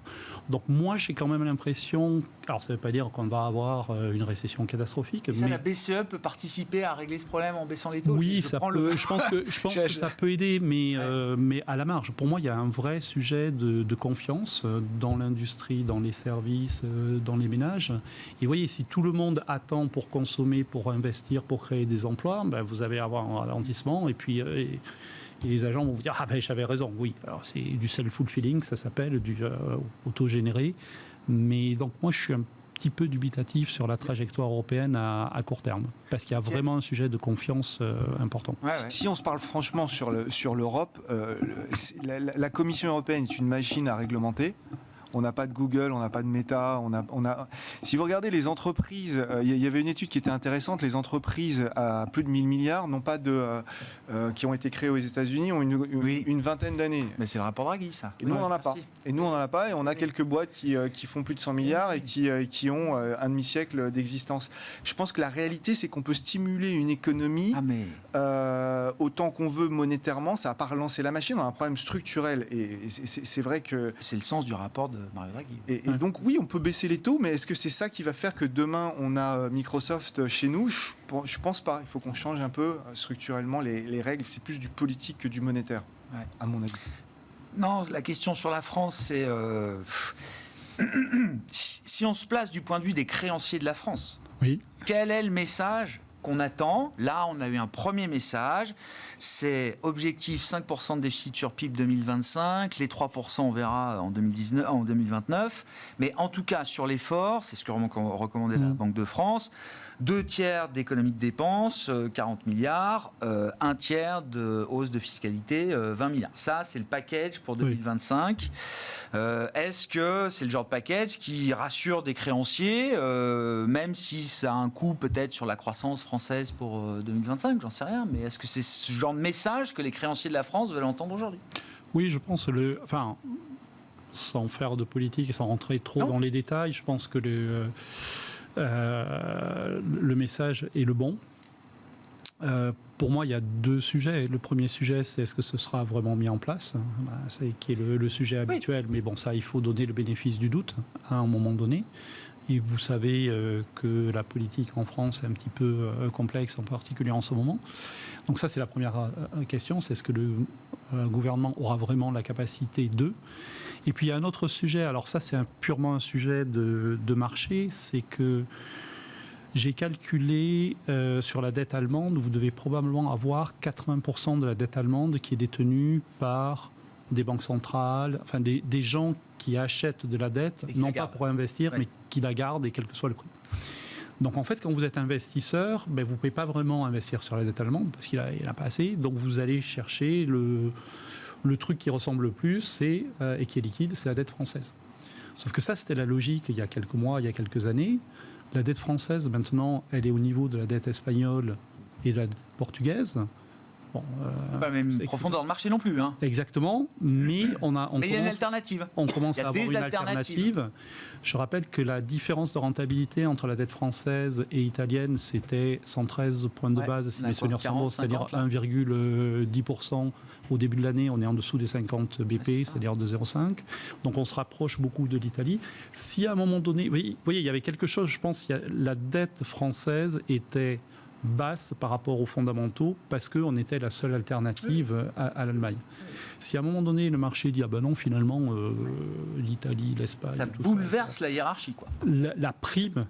Donc moi j'ai quand même l'impression, alors ça ne veut pas dire qu'on va avoir une récession catastrophique. Et ça, la BCE peut participer à régler ce problème en baissant les taux. Oui, je pense que ça peut aider, mais à la marge. Pour moi, il y a un vrai sujet de confiance dans l'industrie, dans les services, dans les ménages. Et vous voyez, si tout le monde attend pour consommer, pour investir, pour créer des emplois, ben, vous allez avoir un ralentissement et puis... Et les agents vont vous dire « Ah ben j'avais raison, oui ». Alors c'est du self-fulfilling, ça s'appelle, du auto-généré. Mais donc moi je suis un petit peu dubitatif sur la trajectoire européenne à court terme. Parce qu'il y a vraiment un sujet de confiance important. Ouais. Si on se parle franchement sur l'Europe, la Commission européenne est une machine à réglementer. On n'a pas de Google, on n'a pas de Meta. Si vous regardez les entreprises, il y avait une étude qui était intéressante. Les entreprises à plus de 1000 milliards qui ont été créées aux États-Unis ont une vingtaine d'années. Mais c'est le rapport Draghi, ça. Et nous, on n'en a pas. Et on a quelques boîtes qui font plus de 100 milliards et qui ont un demi-siècle d'existence. Je pense que la réalité, c'est qu'on peut stimuler une économie autant qu'on veut monétairement. Ça n'a pas relancé la machine. On a un problème structurel. Et c'est vrai que... C'est le sens du rapport de Mario Draghi. Et donc oui, on peut baisser les taux, mais est-ce que c'est ça qui va faire que demain on a Microsoft chez nous ? Je pense pas. Il faut qu'on change un peu structurellement les règles. C'est plus du politique que du monétaire, à mon avis. Non, la question sur la France, c'est si on se place du point de vue des créanciers de la France, quel est le message qu'on attend? Là, on a eu un premier message, c'est objectif 5% de déficit sur PIB 2025, les 3% on verra en 2029, mais en tout cas sur l'effort, c'est ce que recommandait la Banque de France, 2/3 d'économie de dépenses, 40 milliards, 1/3 de hausse de fiscalité, 20 milliards. Ça, c'est le package pour 2025. Est-ce que c'est le genre de package qui rassure des créanciers, même si ça a un coût peut-être sur la croissance française pour 2025, j'en sais rien, mais est-ce que c'est ce genre de message que les créanciers de la France veulent entendre aujourd'hui? Oui, je pense, sans faire de politique et sans rentrer trop dans les détails, je pense que le message est le bon. Pour moi, il y a deux sujets. Le premier sujet, c'est est-ce que ce sera vraiment mis en place, qui est le sujet habituel. Mais bon, ça, il faut donner le bénéfice du doute à un moment donné. Et vous savez que la politique en France est un petit peu complexe, en particulier en ce moment. Donc ça, c'est la première question. C'est est-ce que le gouvernement aura vraiment la capacité de... Et puis il y a un autre sujet, alors ça c'est purement un sujet de marché, c'est que j'ai calculé sur la dette allemande, vous devez probablement avoir 80% de la dette allemande qui est détenue par des banques centrales, enfin des gens qui achètent de la dette, non pas pour investir, mais qui la gardent et quel que soit le prix. Donc en fait, quand vous êtes investisseur, vous ne pouvez pas vraiment investir sur la dette allemande parce qu'il n'y en a pas assez, donc vous allez chercher Le truc qui ressemble le plus, et qui est liquide, c'est la dette française. Sauf que ça, c'était la logique il y a quelques mois, il y a quelques années. La dette française, maintenant, elle est au niveau de la dette espagnole et de la dette portugaise. Bon, c'est pas la même profondeur de marché non plus. Hein. Exactement, mais il y a une alternative. On commence à avoir une alternatives. alternative. Je rappelle que la différence de rentabilité entre la dette française et italienne, c'était 113 points de base, si mes souvenirs sont bons, c'est-à-dire 1,10% au début de l'année. On est en dessous des 50 BP, c'est-à-dire de 0,5. Donc on se rapproche beaucoup de l'Italie. Si à un moment donné, vous voyez, il y avait quelque chose, je pense, la dette française était basse par rapport aux fondamentaux parce qu'on était la seule alternative à l'Allemagne. Si à un moment donné le marché dit non, finalement l'Italie, l'Espagne, ça bouleverse la hiérarchie, quoi. La prime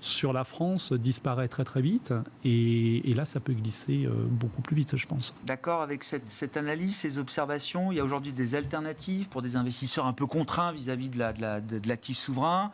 sur la France disparaît très très vite et là ça peut glisser beaucoup plus vite, je pense. D'accord avec cette analyse, ces observations. Il y a aujourd'hui des alternatives pour des investisseurs un peu contraints vis-à-vis de l'actif souverain.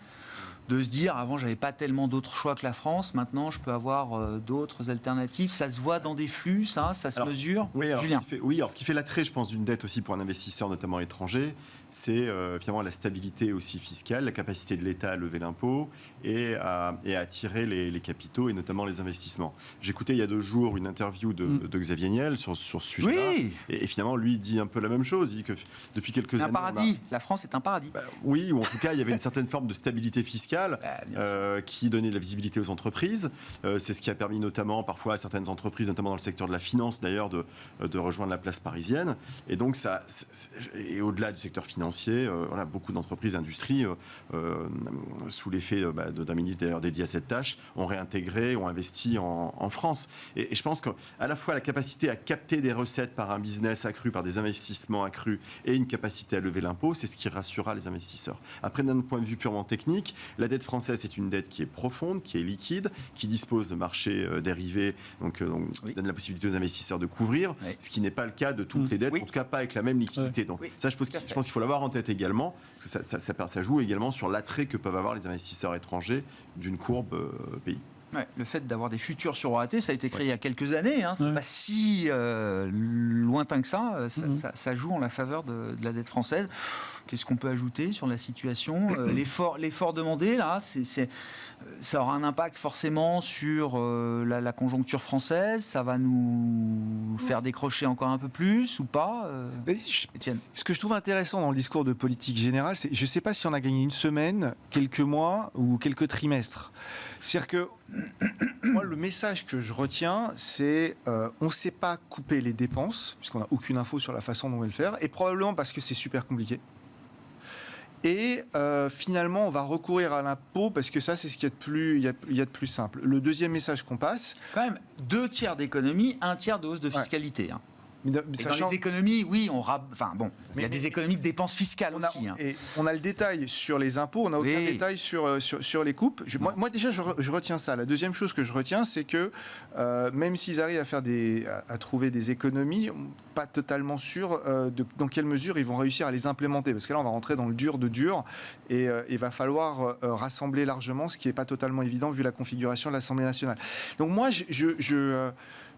De se dire, avant, j'avais pas tellement d'autres choix que la France. Maintenant, je peux avoir d'autres alternatives. Ça se voit dans des flux, ça se mesure. Oui, alors, Julien. ce qui fait l'attrait, je pense, d'une dette aussi pour un investisseur, notamment étranger, c'est finalement la stabilité aussi fiscale, la capacité de l'État à lever l'impôt et à attirer les capitaux et notamment les investissements. J'écoutais il y a 2 jours une interview de Xavier Niel sur ce sujet-là. Oui. Et finalement, lui, il dit un peu la même chose. Il dit que depuis quelques années... Un paradis. La France est un paradis. Oui, ou en tout cas, il y avait une certaine forme de stabilité fiscale qui donnait de la visibilité aux entreprises. C'est ce qui a permis notamment, parfois, à certaines entreprises, notamment dans le secteur de la finance, d'ailleurs, de rejoindre la place parisienne. Et donc, et au-delà du secteur financier, beaucoup d'entreprises, industries, sous l'effet d'un ministre d'ailleurs dédié à cette tâche, ont réintégré, ont investi en France. Et je pense qu'à la fois la capacité à capter des recettes par un business accru, par des investissements accrus, et une capacité à lever l'impôt, c'est ce qui rassurera les investisseurs. Après, d'un point de vue purement technique, la dette française, c'est une dette qui est profonde, qui est liquide, qui dispose de marchés dérivés, donc donne la possibilité aux investisseurs de couvrir, ce qui n'est pas le cas de toutes les dettes, en tout cas pas avec la même liquidité. Donc ça, je pense qu'il faut l'avoir en tête également, parce que ça joue également sur l'attrait que peuvent avoir les investisseurs étrangers d'une courbe pays. Ouais, le fait d'avoir des futurs sur OAT, ça a été créé il y a quelques années. C'est pas si lointain que ça. Ça joue en la faveur de la dette française. Qu'est-ce qu'on peut ajouter sur la situation ? L'effort demandé, là, ça aura un impact forcément sur la conjoncture française. Ça va nous faire décrocher encore un peu plus ou pas, Étienne ? Ce que je trouve intéressant dans le discours de politique générale, c'est, je ne sais pas si on a gagné une semaine, quelques mois ou quelques trimestres. C'est-à-dire que moi, le message que je retiens, c'est on ne sait pas couper les dépenses, puisqu'on n'a aucune info sur la façon dont on va le faire, et probablement parce que c'est super compliqué. Et finalement, on va recourir à l'impôt parce que ça, c'est ce qu'il y a de plus simple. Le deuxième message qu'on passe... Quand même, 2 tiers d'économie, 1 tiers de hausse de fiscalité. Hein. Mais dans les économies, oui, il y a des économies de dépenses fiscales aussi. Et on a le détail sur les impôts, on n'a aucun détail sur les coupes. Moi, déjà, je retiens ça. La deuxième chose que je retiens, c'est que même s'ils arrivent à trouver des économies, pas totalement sûr dans quelle mesure ils vont réussir à les implémenter. Parce que là, on va rentrer dans le dur de dur et il va falloir rassembler largement, ce qui n'est pas totalement évident vu la configuration de l'Assemblée nationale. Donc moi,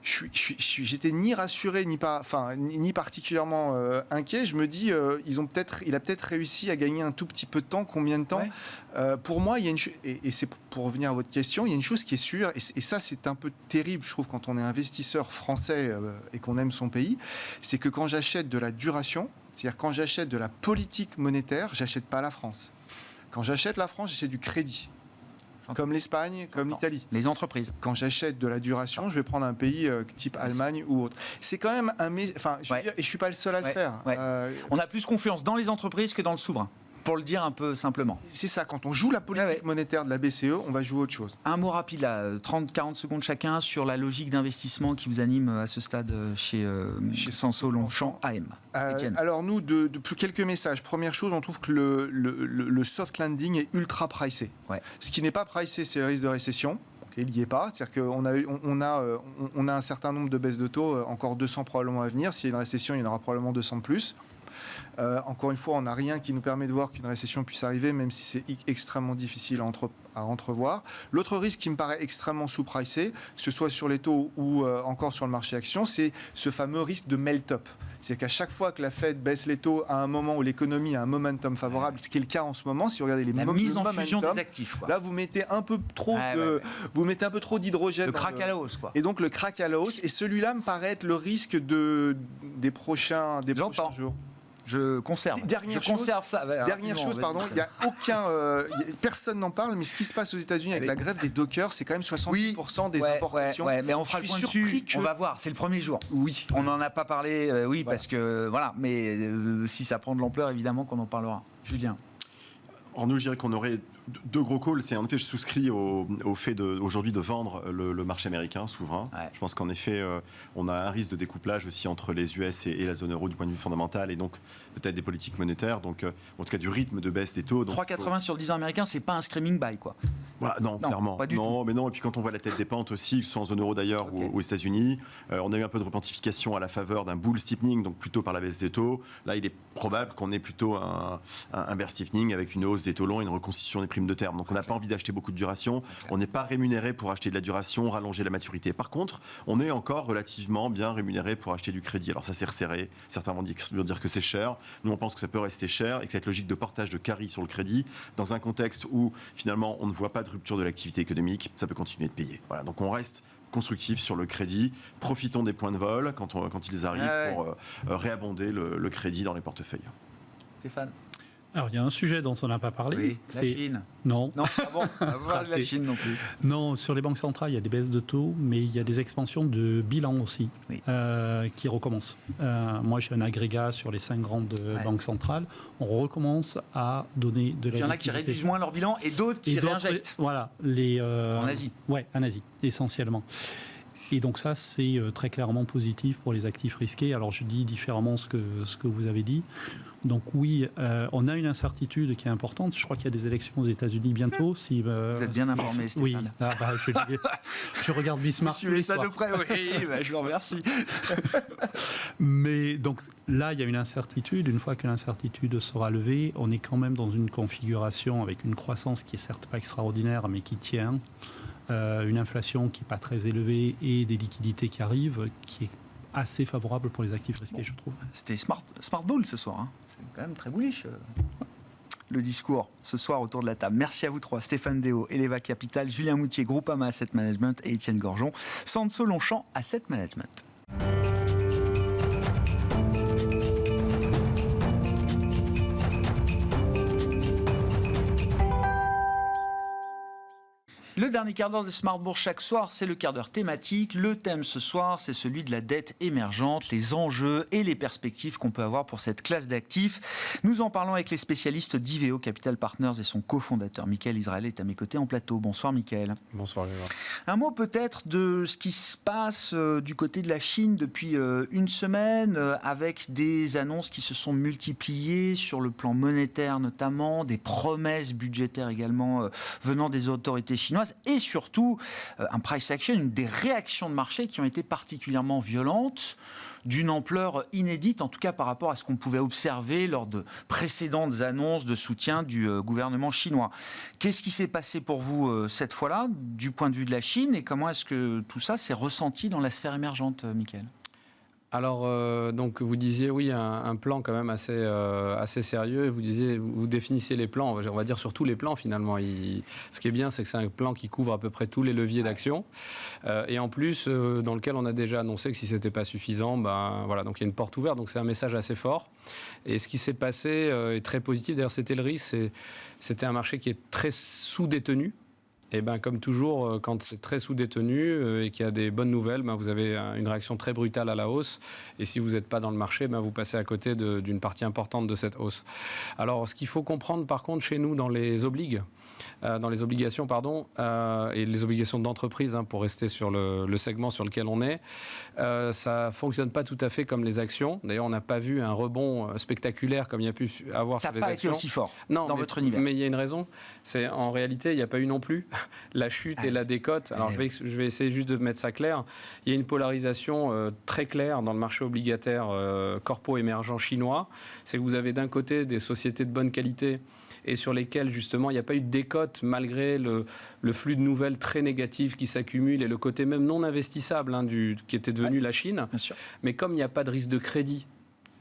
j'étais ni rassuré ni particulièrement inquiet. Je me dis, il a peut-être réussi à gagner un tout petit peu de temps. Combien de temps ? Pour moi, il y a et c'est pour revenir à votre question, il y a une chose qui est sûre, et ça c'est un peu terrible, je trouve, quand on est investisseur français et qu'on aime son pays, c'est que quand j'achète de la duration, c'est-à-dire quand j'achète de la politique monétaire, j'achète pas la France. Quand j'achète la France, j'achète du crédit. Comme l'Espagne, comme l'Italie. Les entreprises. Quand j'achète de la duration, je vais prendre un pays type Allemagne ou autre. C'est quand même et je suis pas le seul à le faire. On a plus confiance dans les entreprises que dans le souverain, pour le dire un peu simplement. C'est ça, quand on joue la politique monétaire de la BCE, on va jouer autre chose. Un mot rapide, là, 30-40 secondes chacun, sur la logique d'investissement qui vous anime à ce stade chez Sanso Longchamp AM. Étienne. Alors nous, depuis quelques messages. Première chose, on trouve que le soft landing est ultra pricé. Ce qui n'est pas pricé, c'est le risque de récession. Il n'y est pas, c'est-à-dire qu'on a un certain nombre de baisses de taux, encore 200 probablement à venir. S'il y a une récession, il y en aura probablement 200 de plus. Encore une fois, on n'a rien qui nous permet de voir qu'une récession puisse arriver, même si c'est extrêmement difficile à entrevoir. L'autre risque qui me paraît extrêmement sous-pricé, que ce soit sur les taux ou encore sur le marché action, c'est ce fameux risque de melt-up. C'est qu'à chaque fois que la Fed baisse les taux à un moment où l'économie a un momentum favorable, ce qui est le cas en ce moment, si vous regardez la mise en fusion des actifs, quoi. Là, vous mettez un peu trop vous mettez un peu trop d'hydrogène. Le crack à la hausse, quoi. Et donc le crack à la hausse. Et celui-là me paraît être le risque des prochains jours. Je conserve. Dernière chose, pardon, il y a aucun, personne n'en parle, mais ce qui se passe aux États-Unis avec la grève des dockers, c'est quand même 60% des importations. Mais on fera le point dessus. On va voir. C'est le premier jour. Oui. On n'en a pas parlé. Voilà. Parce que voilà. Mais si ça prend de l'ampleur, évidemment qu'on en parlera. Julien. Alors nous, je dirais qu'on aurait deux gros calls. C'est en effet, je souscris au fait aujourd'hui de vendre le marché américain souverain. Ouais. Je pense qu'en effet, on a un risque de découplage aussi entre les US et la zone euro du point de vue fondamental, et donc peut-être des politiques monétaires, donc en tout cas du rythme de baisse des taux. 3,80 sur le 10 ans américain, c'est pas un screaming buy, quoi. Voilà, non, clairement. Pas du tout. Mais non. Et puis quand on voit la tête des pentes aussi, que ce soit en zone euro d'ailleurs ou aux États-Unis, on a eu un peu de repentification à la faveur d'un bull steepening, donc plutôt par la baisse des taux. Là, il est probable qu'on ait plutôt un bear steepening avec une hausse des taux longs et une reconstitution des primes de terme. Donc on n'a pas envie d'acheter beaucoup de duration. On n'est pas rémunéré pour acheter de la duration, rallonger la maturité. Par contre, on est encore relativement bien rémunéré pour acheter du crédit. Alors ça s'est resserré. Certains vont dire que c'est cher. Nous, on pense que ça peut rester cher et que cette logique de portage de carry sur le crédit, dans un contexte où finalement on ne voit pas de rupture de l'activité économique, ça peut continuer de payer. Voilà. Donc on reste constructif sur le crédit. Profitons des points de vol quand ils arrivent pour réabonder le crédit dans les portefeuilles. Stéphane. Alors, il y a un sujet dont on n'a pas parlé. Oui, la Chine. Non. Non, ah bon, on va voir la Chine non plus. Non, sur les banques centrales, il y a des baisses de taux, mais il y a des expansions de bilan aussi qui recommencent. Moi, j'ai un agrégat sur les 5 grandes banques centrales. On recommence à donner de la liquidité. Il y en a qui réduisent moins leur bilan et d'autres qui réinjectent. Voilà. En Asie. Oui, en Asie, essentiellement. Et donc ça, c'est très clairement positif pour les actifs risqués. Alors, je dis différemment ce que vous avez dit. Donc oui, on a une incertitude qui est importante. Je crois qu'il y a des élections aux États-Unis bientôt. Vous êtes bien informé, Stéphane. Oui, je regarde Bismarck. Vous suivez ça de près, oui. Je vous remercie. Mais donc là, il y a une incertitude. Une fois que l'incertitude sera levée, on est quand même dans une configuration avec une croissance qui est certes pas extraordinaire, mais qui tient. Une inflation qui n'est pas très élevée et des liquidités qui arrivent, qui est assez favorable pour les actifs risqués, je trouve. C'était smart bull ce soir. C'est quand même très bullish. Le discours ce soir autour de la table. Merci à vous trois, Stéphane Déo, Eleva Capital, Julien Moutier, Groupama Asset Management et Étienne Gorgeon, Sanso Longchamp Asset Management. Le dernier quart d'heure de Smart Bourse chaque soir, c'est le quart d'heure thématique. Le thème ce soir, c'est celui de la dette émergente, les enjeux et les perspectives qu'on peut avoir pour cette classe d'actifs. Nous en parlons avec les spécialistes d'Iveo Capital Partners et son cofondateur, Michael Israël, est à mes côtés en plateau. Bonsoir Michael. Bonsoir Grégoire. Un mot peut-être de ce qui se passe du côté de la Chine depuis une semaine, avec des annonces qui se sont multipliées sur le plan monétaire notamment, des promesses budgétaires également venant des autorités chinoises. Et surtout, un price action, des réactions de marché qui ont été particulièrement violentes, d'une ampleur inédite, en tout cas par rapport à ce qu'on pouvait observer lors de précédentes annonces de soutien du gouvernement chinois. Qu'est-ce qui s'est passé pour vous cette fois-là, du point de vue de la Chine, et comment est-ce que tout ça s'est ressenti dans la sphère émergente, Michael ? Alors, donc vous disiez, oui, un plan quand même assez sérieux. Vous définissiez les plans, on va dire sur tous les plans finalement. Ce qui est bien, c'est que c'est un plan qui couvre à peu près tous les leviers d'action. Et en plus, dans lequel on a déjà annoncé que si ce n'était pas suffisant, voilà, donc il y a une porte ouverte. Donc c'est un message assez fort. Et ce qui s'est passé est très positif. D'ailleurs, c'était le risque. C'était un marché qui est très sous-détenu. Et comme toujours, quand c'est très sous-détenu et qu'il y a des bonnes nouvelles, vous avez une réaction très brutale à la hausse. Et si vous n'êtes pas dans le marché, vous passez à côté d'une partie importante de cette hausse. Alors, ce qu'il faut comprendre, par contre, chez nous, dans les obligations, et les obligations d'entreprise, pour rester sur le segment sur lequel on est, ça ne fonctionne pas tout à fait comme les actions. D'ailleurs, on n'a pas vu un rebond spectaculaire comme il y a pu avoir sur les actions. Ça n'a pas été aussi fort dans votre univers. Mais il y a une raison. C'est en réalité, il n'y a pas eu non plus la chute et la décote. Alors je vais essayer juste de mettre ça clair. Il y a une polarisation très claire dans le marché obligataire corpo émergent chinois. C'est que vous avez d'un côté des sociétés de bonne qualité et sur lesquelles, justement, il n'y a pas eu de décote malgré le flux de nouvelles très négatives qui s'accumulent et le côté même non investissable qui était devenu la Chine. Bien sûr. Mais comme il n'y a pas de risque de crédit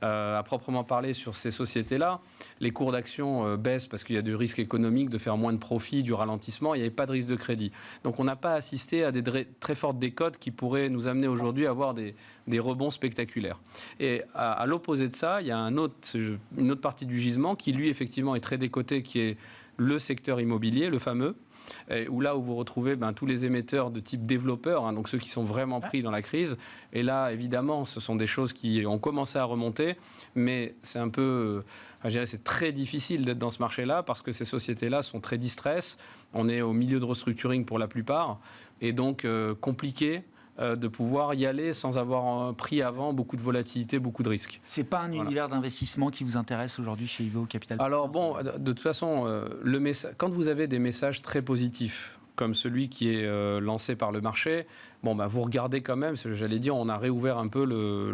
à proprement parler sur ces sociétés-là, les cours d'action baissent parce qu'il y a du risque économique de faire moins de profit, du ralentissement, il n'y avait pas de risque de crédit. Donc on n'a pas assisté à des très fortes décotes qui pourraient nous amener aujourd'hui à avoir des rebonds spectaculaires. Et à l'opposé de ça, il y a une autre partie du gisement qui, lui, effectivement, est très décoté, qui est le secteur immobilier, le fameux, où là où vous retrouvez tous les émetteurs de type développeur, donc ceux qui sont vraiment pris dans la crise. Et là, évidemment, ce sont des choses qui ont commencé à remonter, mais c'est un peu, je dirais, c'est très difficile d'être dans ce marché-là parce que ces sociétés-là sont très distress. On est au milieu de restructuring pour la plupart, et donc compliqué de pouvoir y aller sans avoir pris avant beaucoup de volatilité, beaucoup de risques. C'est pas un univers d'investissement qui vous intéresse aujourd'hui chez Ivo Capital? Alors bon, de toute façon, quand vous avez des messages très positifs, comme celui qui est lancé par le marché, vous regardez quand même, j'allais dire, on a réouvert un peu nos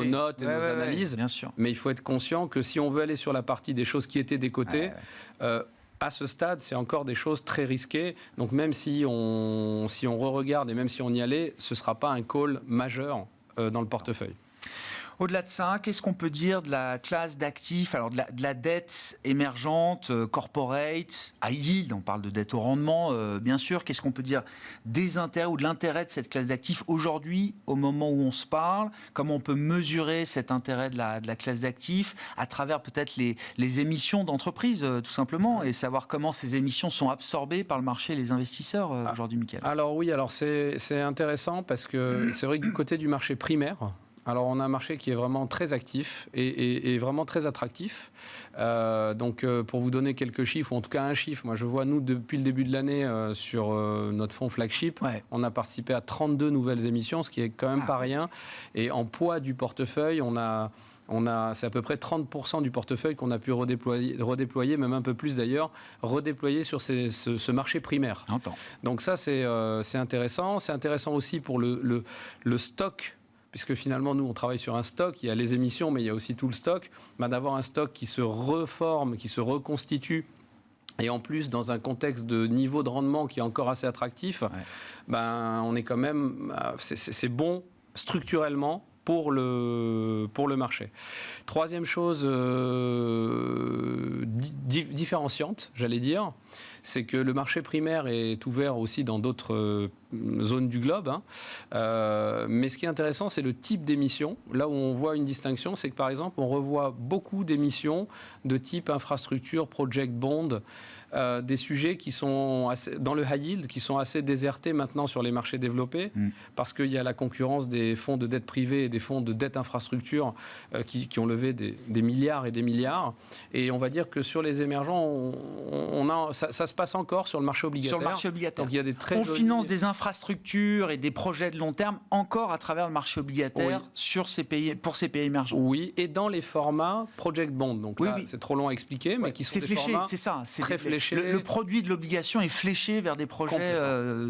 notes et nos analyses, bien sûr. Mais il faut être conscient que si on veut aller sur la partie des choses qui étaient décotées, à ce stade, c'est encore des choses très risquées. Donc même si on re-regarde et même si on y allait, ce ne sera pas un call majeur dans le portefeuille. Au-delà de ça, qu'est-ce qu'on peut dire de la classe d'actifs, alors de la dette émergente, corporate, high yield, on parle de dette au rendement, bien sûr. Qu'est-ce qu'on peut dire des intérêts ou de l'intérêt de cette classe d'actifs aujourd'hui, au moment où on se parle? Comment on peut mesurer cet intérêt de la classe d'actifs à travers peut-être les émissions d'entreprises, tout simplement, et savoir comment ces émissions sont absorbées par le marché et les investisseurs aujourd'hui, Mickaël? Alors oui, c'est intéressant parce que c'est vrai que du côté du marché primaire, alors on a un marché qui est vraiment très actif et vraiment très attractif. Donc pour vous donner quelques chiffres, ou en tout cas un chiffre, moi je vois nous depuis le début de l'année sur notre fonds flagship, on a participé à 32 nouvelles émissions, ce qui est quand même pas rien. Et en poids du portefeuille, c'est à peu près 30% du portefeuille qu'on a pu redéployer, même un peu plus d'ailleurs, redéployer sur ce marché primaire. Donc ça c'est intéressant. C'est intéressant aussi pour le stock, puisque finalement, nous, on travaille sur un stock. Il y a les émissions, mais il y a aussi tout le stock. D'avoir un stock qui se reforme, qui se reconstitue, et en plus, dans un contexte de niveau de rendement qui est encore assez attractif, on est quand même... C'est bon structurellement pour le marché. Troisième chose différenciante, j'allais dire, c'est que le marché primaire est ouvert aussi dans d'autres zones du globe. Mais ce qui est intéressant, c'est le type d'émission. Là où on voit une distinction, c'est que par exemple, on revoit beaucoup d'émissions de type infrastructure, project bond, des sujets qui sont dans le high yield, qui sont assez désertés maintenant sur les marchés développés, parce qu'il y a la concurrence des fonds de dette privée et des fonds de dette infrastructure qui ont levé des milliards et des milliards. Et on va dire que sur les émergents, ça se passe encore sur le marché obligataire. Sur le marché obligataire. Donc, il y a des on finance des infrastructures et des projets de long terme encore à travers le marché obligataire pour ces pays émergents. Oui, et dans les formats project bond. Donc là, c'est trop long à expliquer, mais qui sont des formats très fléchés. Le produit de l'obligation est fléché vers des projets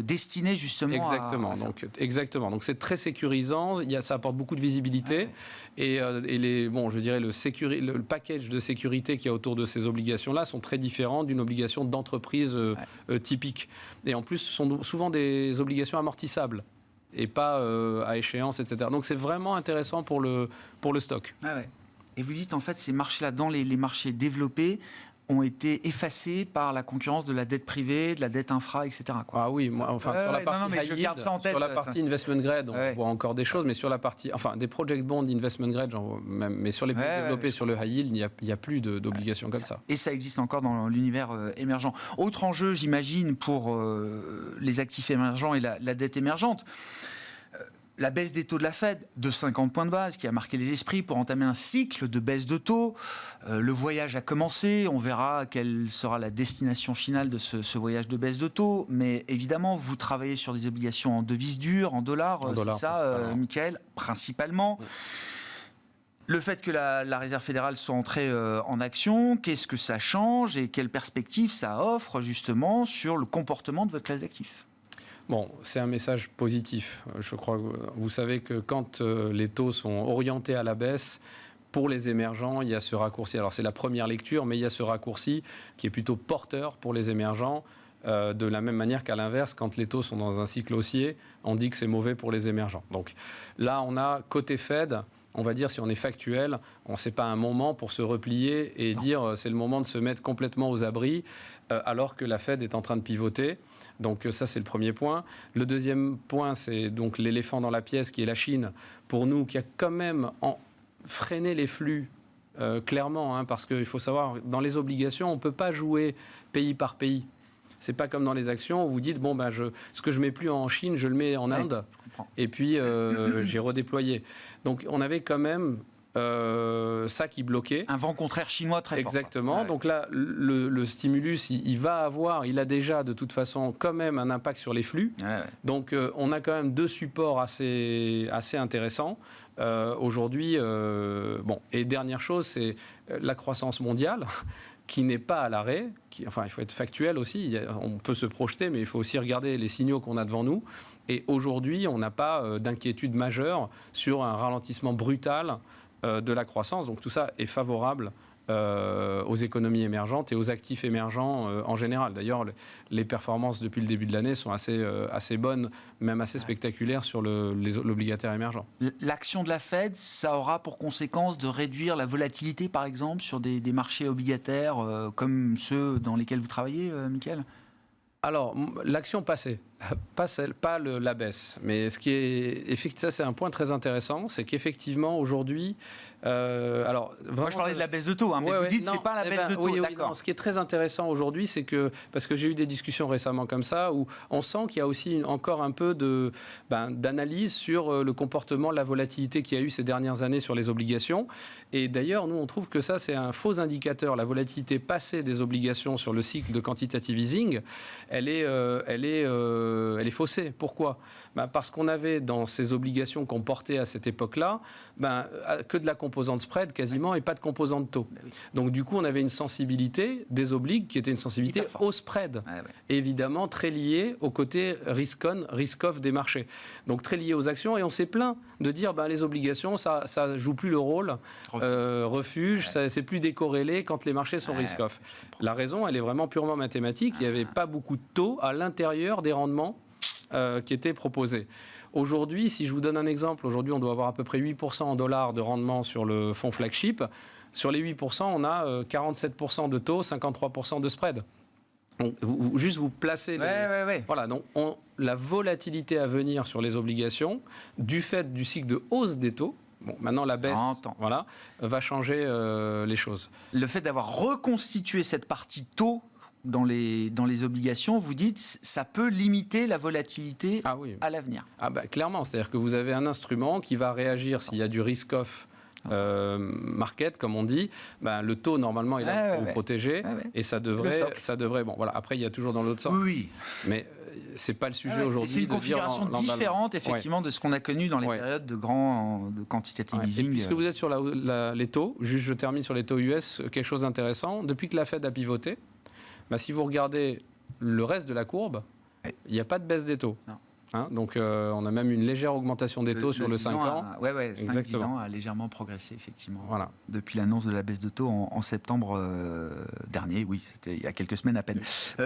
destinés justement à ça. Exactement. Donc c'est très sécurisant. Ça apporte beaucoup de visibilité. Et le package de sécurité qu'il y a autour de ces obligations-là sont très différents d'une obligation d'entreprise typique. Et en plus, ce sont souvent des obligations amortissables et pas à échéance, etc. Donc c'est vraiment intéressant pour le stock. Et vous dites en fait ces marchés-là dans les marchés développés ont été effacés par la concurrence de la dette privée, de la dette infra, etc. Ah oui, sur la partie high yield, sur la partie investment grade, on voit encore des choses, mais sur la partie, des project bonds investment grade, mais sur les pays développés, sur le high yield, il n'y a plus d'obligations comme ça. Et ça existe encore dans l'univers émergent. Autre enjeu, j'imagine, pour les actifs émergents et la dette émergente, la baisse des taux de la Fed de 50 points de base qui a marqué les esprits pour entamer un cycle de baisse de taux. Le voyage a commencé, on verra quelle sera la destination finale de ce voyage de baisse de taux. Mais évidemment, vous travaillez sur des obligations en devises dures, en dollars, c'est ça, Mickaël, principalement. Le fait que la Réserve fédérale soit entrée en action, qu'est-ce que ça change et quelles perspectives ça offre justement sur le comportement de votre classe d'actifs ? Bon, c'est un message positif. Je crois que vous savez que quand les taux sont orientés à la baisse, pour les émergents, il y a ce raccourci. Alors c'est la première lecture, mais il y a ce raccourci qui est plutôt porteur pour les émergents. De la même manière qu'à l'inverse, quand les taux sont dans un cycle haussier, on dit que c'est mauvais pour les émergents. Donc là, on a côté Fed, on va dire, si on est factuel, on sait pas un moment pour se replier et dire c'est le moment de se mettre complètement aux abris, alors que la Fed est en train de pivoter. Donc ça, c'est le premier point. Le deuxième point, c'est donc l'éléphant dans la pièce qui est la Chine, pour nous, qui a quand même freiné les flux. Clairement, parce qu'il faut savoir, dans les obligations, on ne peut pas jouer pays par pays. C'est pas comme dans les actions où vous dites ce que je mets plus en Chine, je le mets en Inde, et puis j'ai redéployé. Donc on avait quand même ça qui bloquait. Un vent contraire chinois très fort. Exactement. Ouais. Donc là, le stimulus, il a déjà de toute façon quand même un impact sur les flux. Ouais. Donc on a quand même deux supports assez intéressants. Aujourd'hui, et dernière chose, c'est la croissance mondiale. Qui n'est pas à l'arrêt, il faut être factuel aussi, on peut se projeter, mais il faut aussi regarder les signaux qu'on a devant nous. Et aujourd'hui, on n'a pas d'inquiétude majeure sur un ralentissement brutal de la croissance. Donc tout ça est favorable aux économies émergentes et aux actifs émergents en général. D'ailleurs, les performances depuis le début de l'année sont assez bonnes, même assez spectaculaires sur l'obligataire émergent. L'action de la Fed, ça aura pour conséquence de réduire la volatilité, par exemple, sur des marchés obligataires comme ceux dans lesquels vous travaillez, Mickaël ? Alors, l'action passée, pas la baisse. Mais ce qui est, ça c'est un point très intéressant, c'est qu'effectivement aujourd'hui, moi je parlais de la baisse de taux, mais vous dites c'est pas la baisse de taux. Oui, d'accord. Ce qui est très intéressant aujourd'hui, c'est que parce que j'ai eu des discussions récemment comme ça où on sent qu'il y a aussi encore un peu d'analyse sur le comportement, la volatilité qu'il y a eu ces dernières années sur les obligations. Et d'ailleurs, nous on trouve que ça c'est un faux indicateur. La volatilité passée des obligations sur le cycle de quantitative easing, elle est faussée. Pourquoi ? Parce qu'on avait dans ces obligations qu'on portait à cette époque-là, que de la composante spread quasiment et pas de composante taux. Donc du coup, on avait une sensibilité des obligues qui était une sensibilité au spread. Évidemment, très liée au côté risk-on, risk-off des marchés. Donc très liée aux actions. Et on s'est plaint de dire les obligations, ça joue plus le rôle refuge, c'est plus décorrélé quand les marchés sont risk-off. La raison, elle est vraiment purement mathématique. Il n'y avait pas beaucoup de taux à l'intérieur des rendements qui étaient proposés. Aujourd'hui, si je vous donne un exemple, aujourd'hui on doit avoir à peu près 8% en dollars de rendement sur le fonds flagship. Sur les 8%, on a 47% de taux, 53% de spread. Donc, vous placez... Voilà, donc la volatilité à venir sur les obligations, du fait du cycle de hausse des taux, maintenant la baisse va changer les choses. Le fait d'avoir reconstitué cette partie taux dans les obligations, vous dites ça peut limiter la volatilité à l'avenir. Clairement, c'est-à-dire que vous avez un instrument qui va réagir s'il y a du risk-off market, comme on dit. Le taux, normalement, il est là pour vous protéger. Et ça devrait... Après, il y a toujours dans l'autre sens. Oui. Mais c'est pas le sujet aujourd'hui. C'est une configuration différente, effectivement, de ce qu'on a connu dans les périodes de quantitative easing. Et puisque vous êtes sur les taux, juste je termine sur les taux US, quelque chose d'intéressant. Depuis que la Fed a pivoté, si vous regardez le reste de la courbe, il n'y a pas de baisse des taux. Donc on a même une légère augmentation des taux sur le 5 ans. 5-10 ans a légèrement progressé, effectivement. Voilà. Depuis l'annonce de la baisse de taux en septembre dernier, c'était il y a quelques semaines à peine.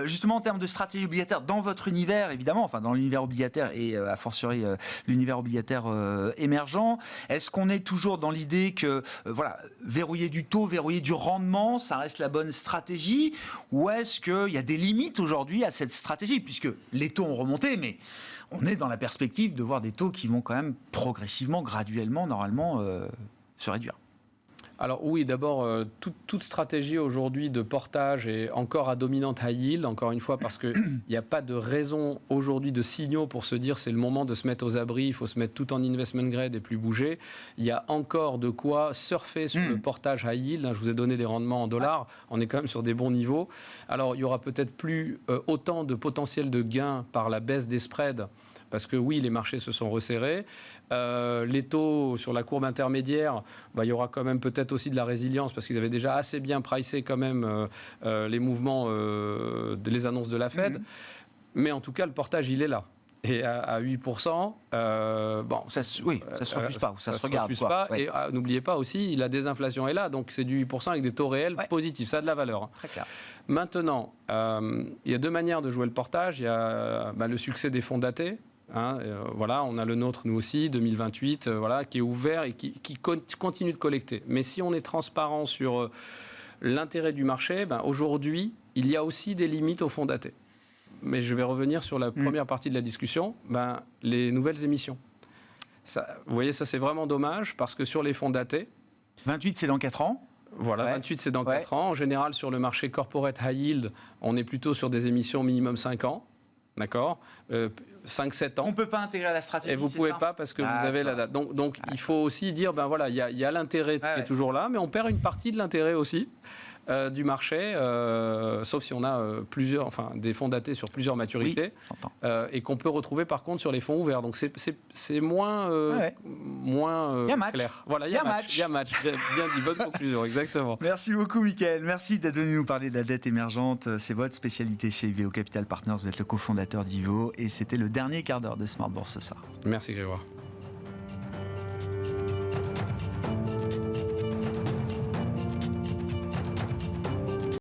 Justement, en termes de stratégie obligataire, dans votre univers, évidemment, dans l'univers obligataire et a fortiori l'univers obligataire émergent, est-ce qu'on est toujours dans l'idée que verrouiller du taux, verrouiller du rendement, ça reste la bonne stratégie, ou est-ce qu'il y a des limites aujourd'hui à cette stratégie, puisque les taux ont remonté, mais on est dans la perspective de voir des taux qui vont quand même progressivement, graduellement, normalement, se réduire. Alors oui, d'abord, toute stratégie aujourd'hui de portage est encore à dominante high yield, encore une fois, parce qu'il n'y a pas de raison aujourd'hui de signaux pour se dire c'est le moment de se mettre aux abris, il faut se mettre tout en investment grade et plus bouger. Il y a encore de quoi surfer sur le portage high yield. Je vous ai donné des rendements en dollars, on est quand même sur des bons niveaux. Alors il y aura peut-être plus autant de potentiel de gain par la baisse des spreads parce que oui, les marchés se sont resserrés. Les taux sur la courbe intermédiaire, il y aura quand même peut-être aussi de la résilience, parce qu'ils avaient déjà assez bien pricé quand même les mouvements, les annonces de la Fed. Mais en tout cas, le portage, il est là. Et à 8%, ça se refuse pas, ça se regarde. Refuse quoi. pas. Et n'oubliez pas aussi, la désinflation est là, donc c'est du 8% avec des taux réels positifs, ça a de la valeur. Très clair. Maintenant, il y a deux manières de jouer le portage. Il y a le succès des fonds datés. Voilà, on a le nôtre, nous aussi, 2028, qui est ouvert et qui continue de collecter. Mais si on est transparent sur l'intérêt du marché, aujourd'hui, il y a aussi des limites aux fonds datés. Mais je vais revenir sur la première partie de la discussion, les nouvelles émissions. Ça, vous voyez, ça c'est vraiment dommage, parce que sur les fonds datés... 28, c'est dans 4 ans. Voilà, 28, c'est dans 4 ans. En général, sur le marché corporate high yield, on est plutôt sur des émissions minimum 5 ans. D'accord, 5-7 ans. On ne peut pas intégrer à la stratégie. Et vous ne pouvez pas parce que vous avez la date. Donc il faut aussi dire, il y a l'intérêt qui est toujours là, mais on perd une partie de l'intérêt aussi du marché, sauf si on a des fonds datés sur plusieurs maturités, et qu'on peut retrouver par contre sur les fonds ouverts. Donc c'est moins clair. Voilà, il y a match. Il y a match. Bien dit, bonne conclusion, exactement. Merci beaucoup, Mickaël. Merci d'être venu nous parler de la dette émergente. C'est votre spécialité chez IVO Capital Partners. Vous êtes le cofondateur d'IVO et c'était le dernier quart d'heure de Smart Bourse ce soir. Merci Grégoire.